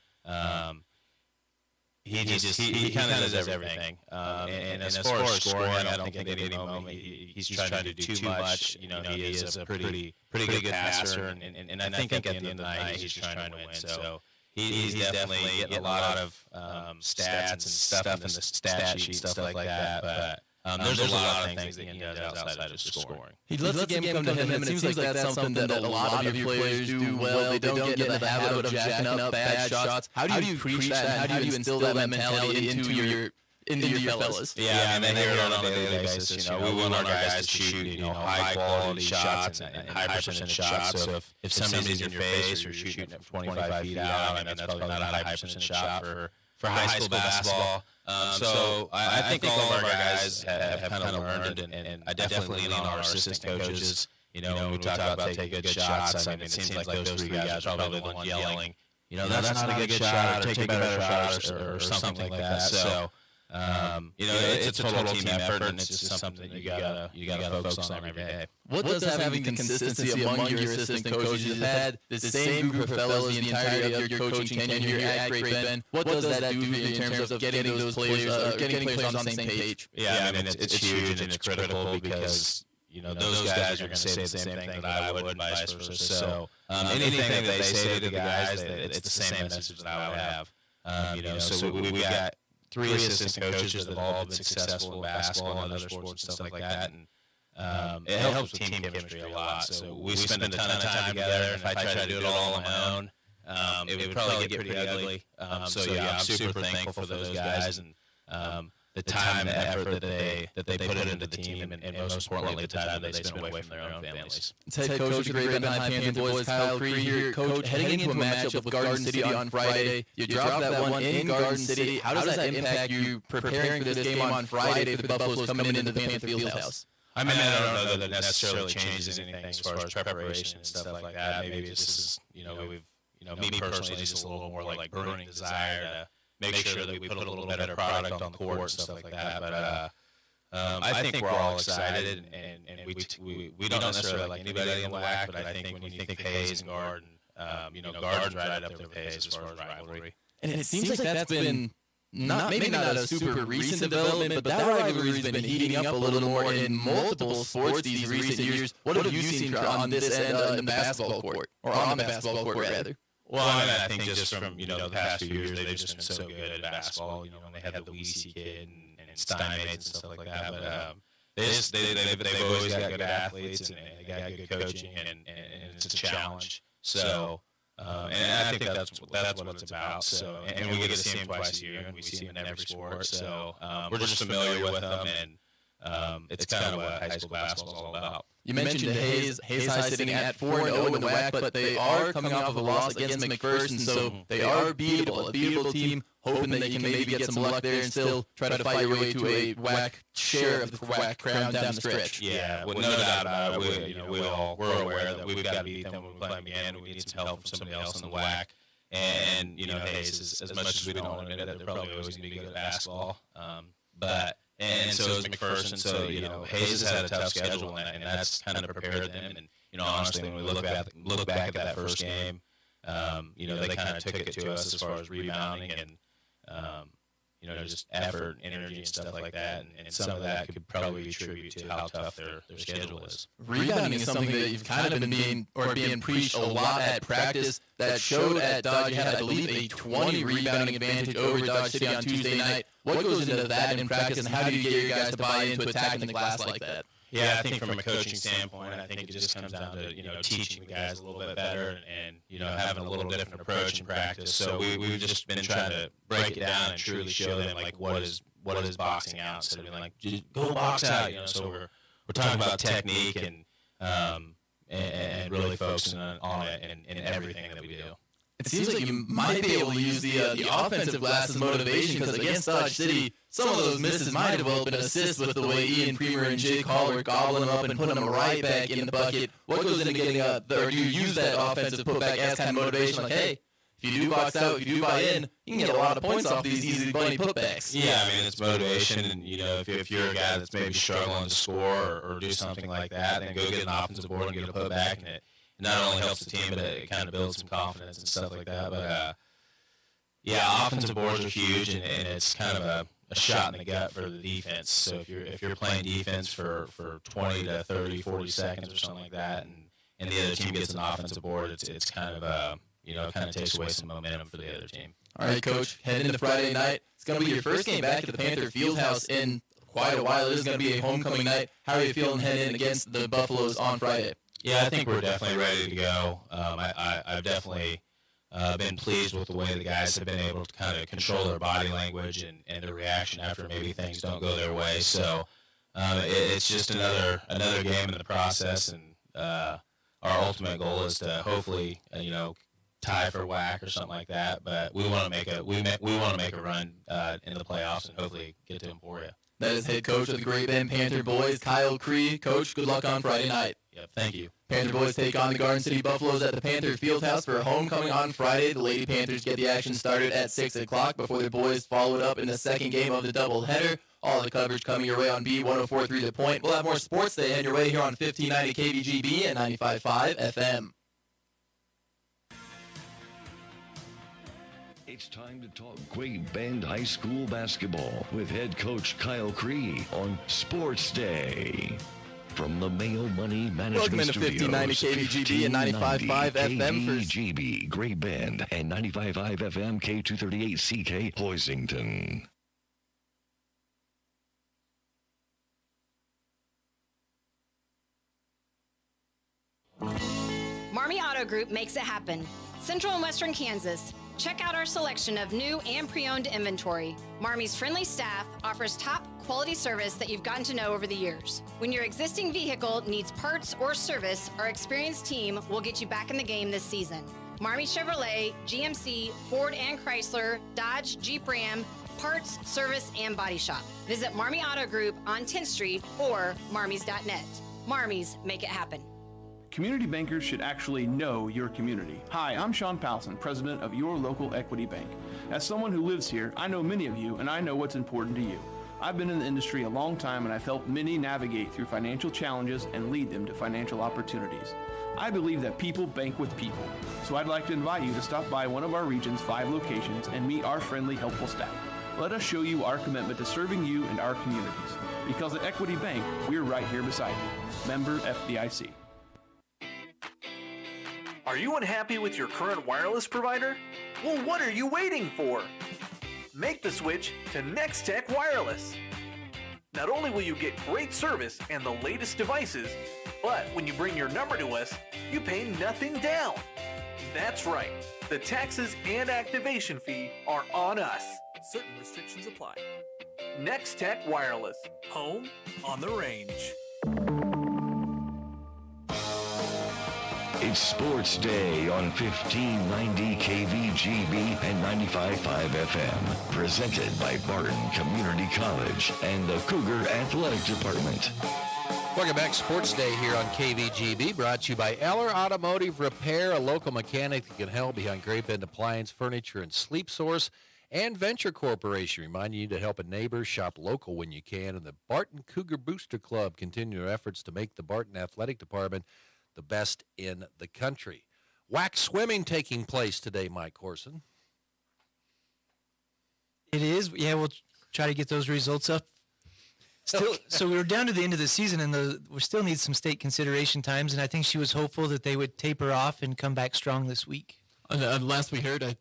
He kind of does everything. And as far as scoring, I don't think at any moment he's trying to do too much. He is a pretty good passer, and I think at the end of the night he's trying to win. So he's definitely getting a lot of stats and stuff in the stat sheet and stuff like that. But there's a lot of things that he does outside of just scoring. He lets the game come to him, and it seems like that's something that a lot of your players do well. They don't get into the habit of jacking up bad shots. How do you preach that, and how do you instill that mentality into your fellas? Yeah, I mean, they hear it on a daily basis. We want our guys to shoot, high quality shots and high percentage shots. So if somebody's in your face or you're shooting it from 25 feet out, I mean, that's probably not a high percentage shot for high school basketball. So I think all of our guys have kind of learned, and I definitely lean on our assistant coaches. When we talk about taking good shots, I mean, it seems like those three guys are probably the ones yelling, that's not a good shot, or take a better shot, or something like that. So, it's a total team effort, and it's just something that you gotta focus on every day. What does having the consistency among your assistant coaches? You've had the same group of fellas the entirety of your coaching tenure here at Great Bend. What does that do for you in terms of getting those players, getting players on the same page? Yeah, I mean, it's huge and it's critical because those guys are going to say the same thing that I would, and vice versa. So anything that they say to the guys, it's the same message that I would have. So we've got 3 assistant coaches that have all been successful in basketball and other sports and stuff like that, and it helps with team chemistry a lot. So we spend a ton of time together, and if I try to do it all on my own, it would probably get pretty ugly. So I'm super thankful for those guys and the time and the effort that they put into the team, and most importantly, the time that they spend away from their own families. It's head coach of the Great Bend High Panther boys, Kyle Cree here. Coach, heading into a matchup with Garden City on Friday, you dropped that one in Garden City. How does that impact you preparing for this game on Friday for the Buffaloes coming into the Panther Fieldhouse? I mean, I don't know that it necessarily changes anything as far as preparation and stuff like that. Maybe it's just, me personally, just a little more like burning desire to make sure that we put a little better product on the court and stuff like that. But I think we're all excited, and we don't necessarily like anybody in the WAC, but I think when you think Hayes and Garden, Garden's right up there with Hayes as far as rivalry. And it seems like that's been maybe not a super recent development, but that rivalry's been heating up a little more in multiple sports these recent years. What have you seen on this end in the basketball court, or on the basketball court rather? Well, I think just from the past few years, they've just been so good at basketball. When they had the Weesey kid and Steinmates and stuff like that, but they've always got good athletes and they got good coaching, and it's a challenge. So, and I think that's what it's about. So, and we get to see them twice a year, and we see them in every sport. So, we're just familiar with them, and it's kind of what high school basketball is all about. You mentioned Hayes High sitting at 4-0 in the WAC, but they are coming off of a loss against McPherson, so they are a beatable team, hoping that you can maybe get some luck there and still try to fight your way to a WAC share of the WAC crown down the stretch. Yeah, with no doubt about it. We're aware that we've got to beat them when we play them again. We need some help from somebody else in the WAC. And, Hayes, as much as we don't want to admit it, they're probably always going to be good at basketball. And so is McPherson. So, Hayes has had a tough schedule, and that's kind of prepared them. And, honestly, when we look back at that first game, they kind of took it to us as far as rebounding and, just effort, energy, and stuff like that. And some of that could probably attribute to how tough their schedule is. Rebounding is something that you've kind of been being preached a lot at practice. That showed at Dodge. You had, I believe, a 20 rebounding advantage over Dodge City on Tuesday night. What goes into that in practice, and how do you get your guys to buy into attacking the glass like that? Yeah, I think from a coaching standpoint, I think it just comes down to, teaching the guys a little bit better and having a little different approach in practice. So we've just been trying to break it down and truly show them, like, what is boxing out, instead of being like, go box out, So we're talking about technique and really focusing on it in everything that we do. It seems like you might be able to use the offensive glass as motivation, because against Dodge City, some of those misses might have well been assists with the way Ian Premer and Jay Collar gobble them up and put them right back in the bucket. What goes into getting or do you use that offensive putback as kind of motivation? Like, hey, if you do box out, if you do buy in, you can get a lot of points off these easy bunny putbacks. Yeah, I mean, it's motivation, and if you're a guy that's maybe struggling to score or do something like that, then go get an offensive board and get a putback, and it not only helps the team, but it kind of builds some confidence and stuff like that. But offensive boards are huge, and it's kind of a shot in the gut for the defense. So if you're playing defense for 20 to 30, 40 seconds or something like that, and the other team gets an offensive board, it's kind of kind of takes away some momentum for the other team. All right, Coach, heading into Friday night. It's going to be your first game back at the Panther Fieldhouse in quite a while. It is going to be a homecoming night. How are you feeling heading in against the Buffaloes on Friday? Yeah, I think we're definitely ready to go. I've definitely been pleased with the way the guys have been able to kind of control their body language and their reaction after maybe things don't go their way. So it's just another game in the process, and our ultimate goal is to hopefully tie for WAC or something like that. But we want to make a run into the playoffs and hopefully get to Emporia. That is head coach of the Great Bend Panther boys, Kyle Cree. Coach, good luck on Friday night. Yep, thank you. Panther boys take on the Garden City Buffaloes at the Panther Fieldhouse for a homecoming on Friday. The Lady Panthers get the action started at 6 o'clock before the boys follow it up in the second game of the doubleheader. All the coverage coming your way on B104.3 The Point. We'll have more Sports Day heading your way here on 1590 KVGB and 95.5 FM. It's time to talk Great Bend High School basketball with head coach Kyle Cree on Sports Day. From the Mayo Money Management Welcome into Studios, 1590 KVGB and 95.5 FM for KVGB Great Bend and 95.5 FM K238CK Hoisington. Marmy Auto Group makes it happen. Central and Western Kansas. Check out our selection of new and pre-owned inventory. Marmy's friendly staff offers top quality service that you've gotten to know over the years. When your existing vehicle needs parts or service, our experienced team will get you back in the game this season. Marmy Chevrolet, GMC, Ford and Chrysler, Dodge, Jeep Ram, parts, service, and body shop. Visit Marmy Auto Group on 10th Street or marmys.net. Marmys, make it happen. Community bankers should actually know your community. Hi, I'm Sean Powelson, president of your local Equity Bank. As someone who lives here, I know many of you and I know what's important to you. I've been in the industry a long time and I've helped many navigate through financial challenges and lead them to financial opportunities. I believe that people bank with people, so I'd like to invite you to stop by one of our region's 5 locations and meet our friendly, helpful staff. Let us show you our commitment to serving you and our communities. Because at Equity Bank, we're right here beside you. Member FDIC. Are you unhappy with your current wireless provider? Well, what are you waiting for? Make the switch to Nextech Wireless. Not only will you get great service and the latest devices, but when you bring your number to us, you pay nothing down. That's right. The taxes and activation fee are on us. Certain restrictions apply. Nextech Wireless. Home on the range. It's Sports Day on 1590 KVGB and 95.5 FM. Presented by Barton Community College and the Cougar Athletic Department. Welcome back. Sports Day here on KVGB, brought to you by Eller Automotive Repair, a local mechanic that can help behind Great Bend Appliance, Furniture, and Sleep Source, and Venture Corporation, reminding you to help a neighbor shop local when you can. And the Barton Cougar Booster Club continue their efforts to make the Barton Athletic Department the best in the country. WAC swimming taking place today, Mike Corson. It is. Yeah, we'll try to get those results up. Still, okay. So we're down to the end of the season, and we still need some state consideration times, and I think she was hopeful that they would taper off and come back strong this week. Last we heard, I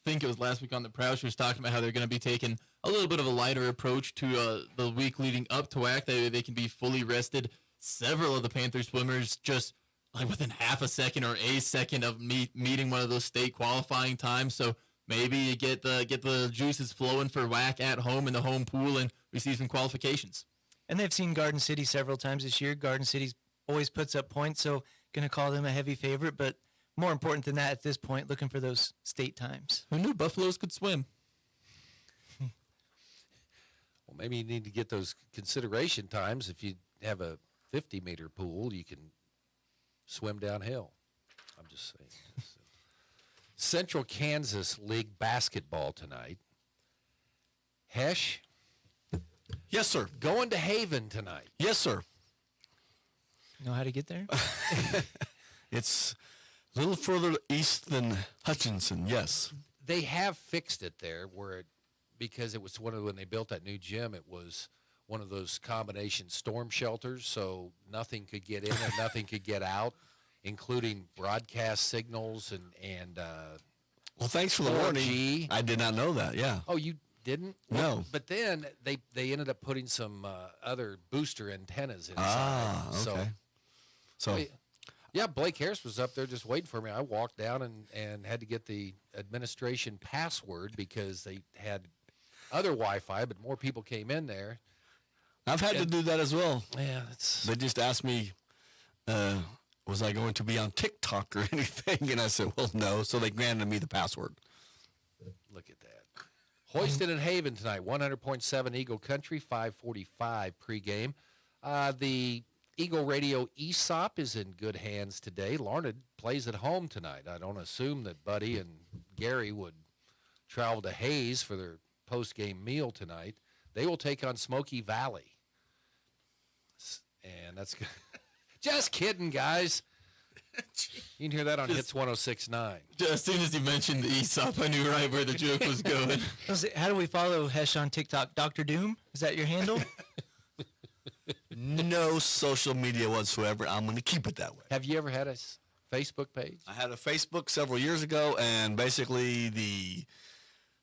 think it was last week on the Prowl, she was talking about how they're going to be taking a little bit of a lighter approach to the week leading up to WAC. They can be fully rested. Several of the Panther swimmers just like within half a second or a second of meeting one of those state qualifying times. So maybe you get the juices flowing for WAC at home in the home pool and receive some qualifications. And they've seen Garden City several times this year. Garden City always puts up points, so going to call them a heavy favorite. But more important than that at this point, looking for those state times. Who knew Buffaloes could swim? Well, maybe you need to get those consideration times. If you have a 50-meter pool, you can swim downhill. I'm just saying. Central Kansas League basketball tonight. Hesh? Yes, sir. Going to Haven tonight. Yes, sir. Know how to get there? It's a little further east than Hutchinson, yes. They have fixed it there because it was when they built that new gym, it was one of those combination storm shelters, so nothing could get in and nothing could get out. including broadcast signals and well, thanks for the 4G. warning. I did not know that. Yeah. Oh, you didn't? No. Well, but then they ended up putting some other booster antennas inside. Ah, okay. So yeah, Blake Harris was up there just waiting for me. I walked down and had to get the administration password because they had other Wi-Fi, but more people came in there. I've had to do that as well. Yeah, they just asked me, was I going to be on TikTok or anything? And I said, well, no. So they granted me the password. Look at that. Hoiston and Haven tonight, 100.7 Eagle Country, 5:45 pregame. The Eagle Radio ESOP is in good hands today. Larned plays at home tonight. I don't assume that Buddy and Gary would travel to Hayes for their post-game meal tonight. They will take on Smoky Valley. And that's good. Just kidding, guys. You can hear that on Hits 106.9. As soon as you mentioned the ESOP, I knew right where the joke was going. How do we follow Hesh on TikTok? Dr. Doom? Is that your handle? No social media whatsoever. I'm going to keep it that way. Have you ever had a Facebook page? I had a Facebook several years ago, and basically the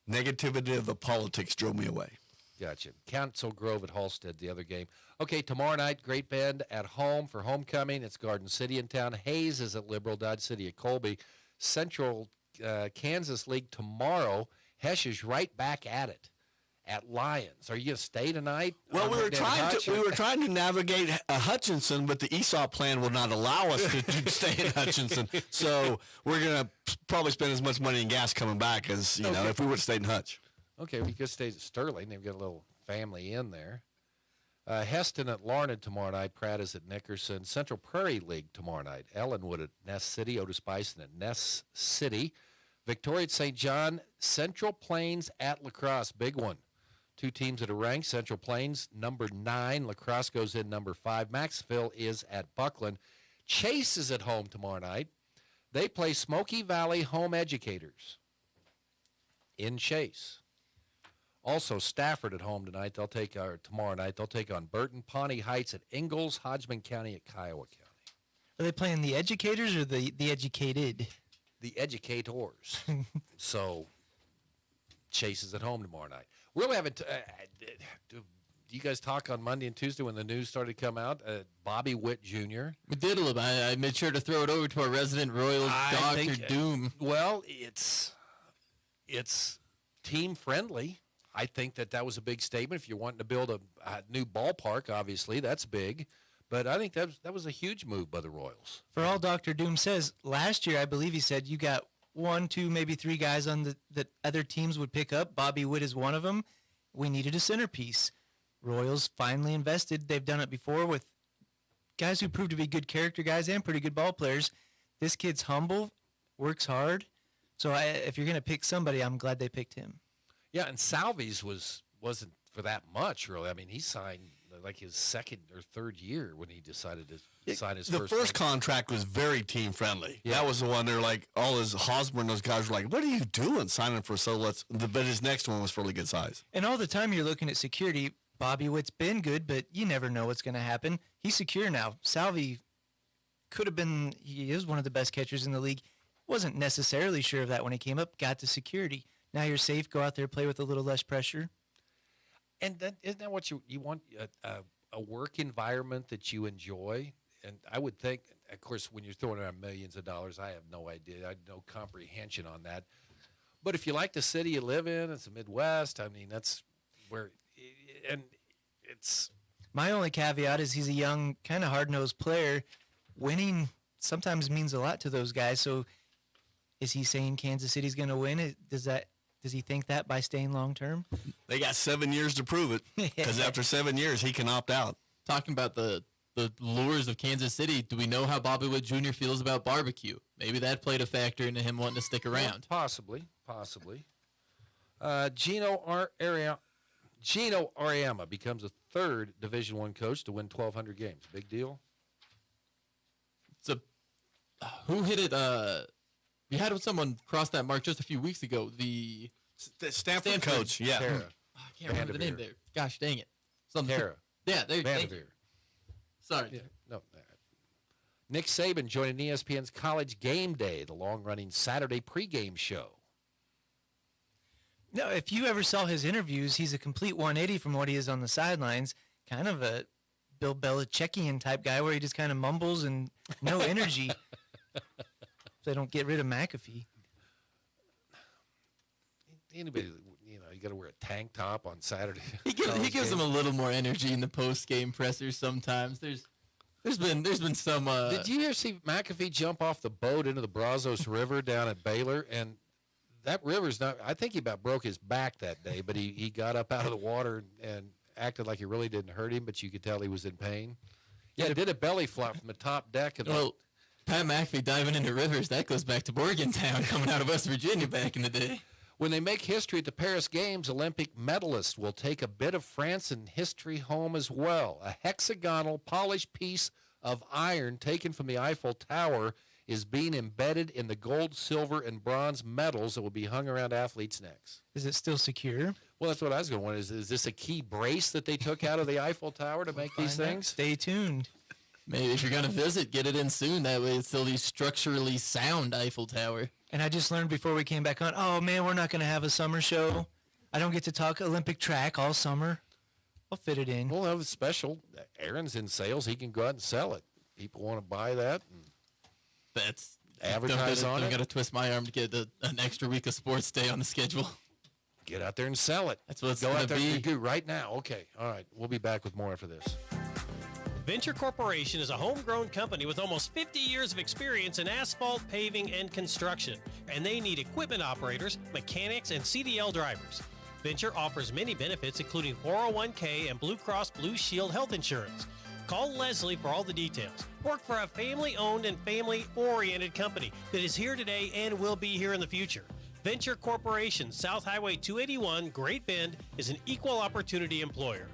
negativity of the politics drove me away. Gotcha. Council Grove at Halstead, the other game. Okay, tomorrow night, Great Bend at home for homecoming. It's Garden City in town. Hayes is at Liberal, Dodge City at Colby. Central Kansas League tomorrow. Hesh is right back at it at Lions. Are you going to stay tonight? Well, we were trying to navigate Hutchinson, but the ESOP plan will not allow us to stay in Hutchinson. So we're going to probably spend as much money in gas coming back as you know if we would have stayed in Hutch. Okay, we could stay at Sterling. They've got a little family in there. Heston at Larned tomorrow night. Pratt is at Nickerson. Central Prairie League tomorrow night. Ellenwood at Ness City. Otis Bison at Ness City. Victoria at St. John. Central Plains at La Crosse. Big one. Two teams that are ranked. Central Plains, number 9. La Crosse goes in number 5. Maxville is at Buckland. Chase is at home tomorrow night. They play Smoky Valley Home Educators in Chase. Also, Stafford at home tonight. Tomorrow night. They'll take on Burton. Pawnee Heights at Ingalls. Hodgman County at Kiowa County. Are they playing the educators or the educated? The educators. So, Chase is at home tomorrow night. Really haven't. Do you guys talk on Monday and Tuesday when the news started to come out? Bobby Witt Jr. We did a little bit. I made sure to throw it over to our resident Royals, Dr. Doom. Well, it's team friendly. I think that was a big statement. If you're wanting to build a new ballpark, obviously that's big. But I think that was a huge move by the Royals. For all Dr. Doom says, last year I believe he said you got 1, 2, maybe 3 guys on that other teams would pick up. Bobby Witt is one of them. We needed a centerpiece. Royals finally invested. They've done it before with guys who proved to be good character guys and pretty good ball players. This kid's humble, works hard. So if you're going to pick somebody, I'm glad they picked him. Yeah, and Salvies wasn't for that much, really. I mean, he signed like his second or third year when he decided to sign his first. The first contract was very team friendly. Yeah. That was the one. They're like all his Hosmer and those guys were like, "What are you doing signing for But his next one was really good size. And all the time you're looking at security. Bobby Witt's been good, but you never know what's going to happen. He's secure now. Salvi could have been. He is one of the best catchers in the league. Wasn't necessarily sure of that when he came up. Got to security. Now you're safe. Go out there, play with a little less pressure. And isn't that what you want, a work environment that you enjoy? And I would think, of course, when you're throwing around millions of dollars, I have no idea. I have no comprehension on that. But if you like the city you live in, it's the Midwest. I mean, that's where – and it's – My only caveat is he's a young, kind of hard-nosed player. Winning sometimes means a lot to those guys. So is he saying Kansas City's going to win? Does he think that by staying long-term? They got 7 years to prove it because after 7 years, he can opt out. Talking about the lures of Kansas City, do we know how Bobby Witt Jr. feels about barbecue? Maybe that played a factor into him wanting to stick around. Possibly. Gino Ariama becomes a third Division I coach to win 1,200 games. Big deal? Who hit it? We had someone cross that mark just a few weeks ago. The Stanford coach, yeah. I can't remember the name there. Gosh, dang it. Tara. Yeah, there you go. Vanderveer. Sorry. Yeah, no. Nick Saban joining ESPN's College Game Day, the long-running Saturday pregame show. No, if you ever saw his interviews, he's a complete 180 from what he is on the sidelines. Kind of a Bill Belichickian type guy where he just kind of mumbles and no energy. So they don't get rid of McAfee. Anybody, you got to wear a tank top on Saturday. He gives them a little more energy in the post-game pressers sometimes. There's been some. Did you ever see McAfee jump off the boat into the Brazos River down at Baylor? And that river's not. I think he about broke his back that day, but he got up out of the water and acted like it really didn't hurt him, but you could tell he was in pain. Yeah, did a belly flop from the top deck. Well, Pat McAfee diving into rivers, that goes back to Morgantown coming out of West Virginia back in the day. When they make history at the Paris Games, Olympic medalists will take a bit of France and history home as well. A hexagonal polished piece of iron taken from the Eiffel Tower is being embedded in the gold, silver, and bronze medals that will be hung around athletes' necks. Is it still secure? Well, that's what I was going to wonder. Is this a key brace that they took out of the Eiffel Tower to make these things? Stay tuned. Maybe if you're going to visit, get it in soon. That way it's still the structurally sound Eiffel Tower. And I just learned before we came back on, oh, man, we're not going to have a summer show. I don't get to talk Olympic track all summer. I'll fit it in. We'll have a special. Aaron's in sales. He can go out and sell it. People want to buy that. That's advertise on it. I'm going to twist my arm to get an extra week of sports day on the schedule. Get out there and sell it. That's what it's Go going out to there be. and do right now. Okay. All right. We'll be back with more after this. Venture Corporation is a homegrown company with almost 50 years of experience in asphalt, paving, and construction, and they need equipment operators, mechanics, and CDL drivers. Venture offers many benefits, including 401k and Blue Cross Blue Shield health insurance. Call Leslie for all the details. Work for a family-owned and family-oriented company that is here today and will be here in the future. Venture Corporation, South Highway 281, Great Bend, is an equal opportunity employer.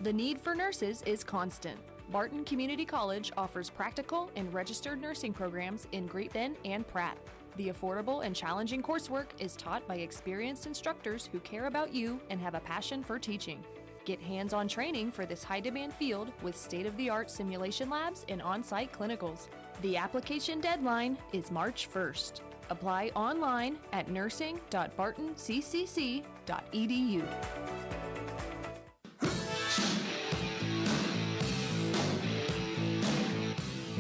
The need for nurses is constant. Barton Community College offers practical and registered nursing programs in Great Bend and Pratt. The affordable and challenging coursework is taught by experienced instructors who care about you and have a passion for teaching. Get hands-on training for this high-demand field with state-of-the-art simulation labs and on-site clinicals. The application deadline is March 1st. Apply online at nursing.bartonccc.edu.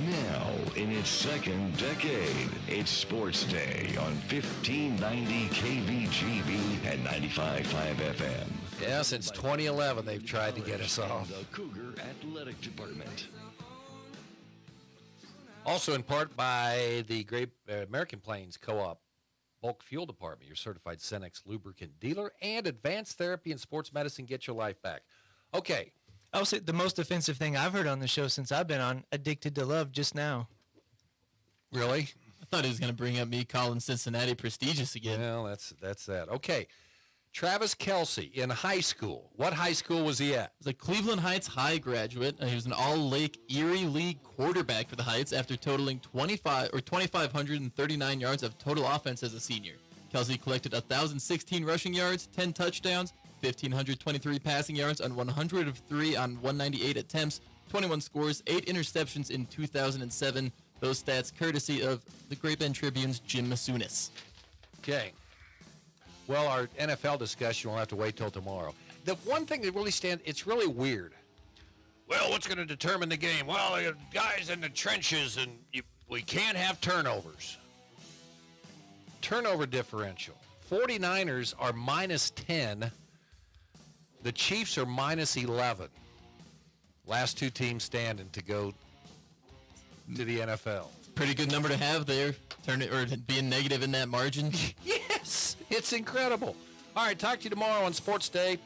Now, in its second decade, it's Sports Day on 1590 KVGB and 95.5 FM. Yeah, since 2011, they've tried to get us off. The Cougar Athletic Department. Also in part by the Great American Plains Co-op Bulk Fuel Department, your certified Cenex lubricant dealer, and Advanced Therapy and Sports Medicine. Get your life back. Okay. I'll say the most offensive thing I've heard on the show since I've been on Addicted to Love just now. Really? I thought he was going to bring up me calling Cincinnati prestigious again. Well, that's that. Okay. Travis Kelce in high school. What high school was he at? He was a Cleveland Heights High graduate. He was an All-Lake Erie League quarterback for the Heights after totaling 2,539 yards of total offense as a senior. Kelce collected 1,016 rushing yards, 10 touchdowns, 1,523 passing yards on 100 of 3 on 198 attempts, 21 scores, 8 interceptions in 2007. Those stats courtesy of the Great Bend Tribune's Jim Masunis. Okay. Well, our NFL discussion will have to wait till tomorrow. The one thing that really it's really weird. Well, what's going to determine the game? Well, the guys in the trenches, and we can't have turnovers. Turnover differential. 49ers are minus 10. The Chiefs are minus 11. Last two teams standing to go to the NFL. Pretty good number to have there, being negative in that margin. Yes, it's incredible. All right, talk to you tomorrow on Sports Day.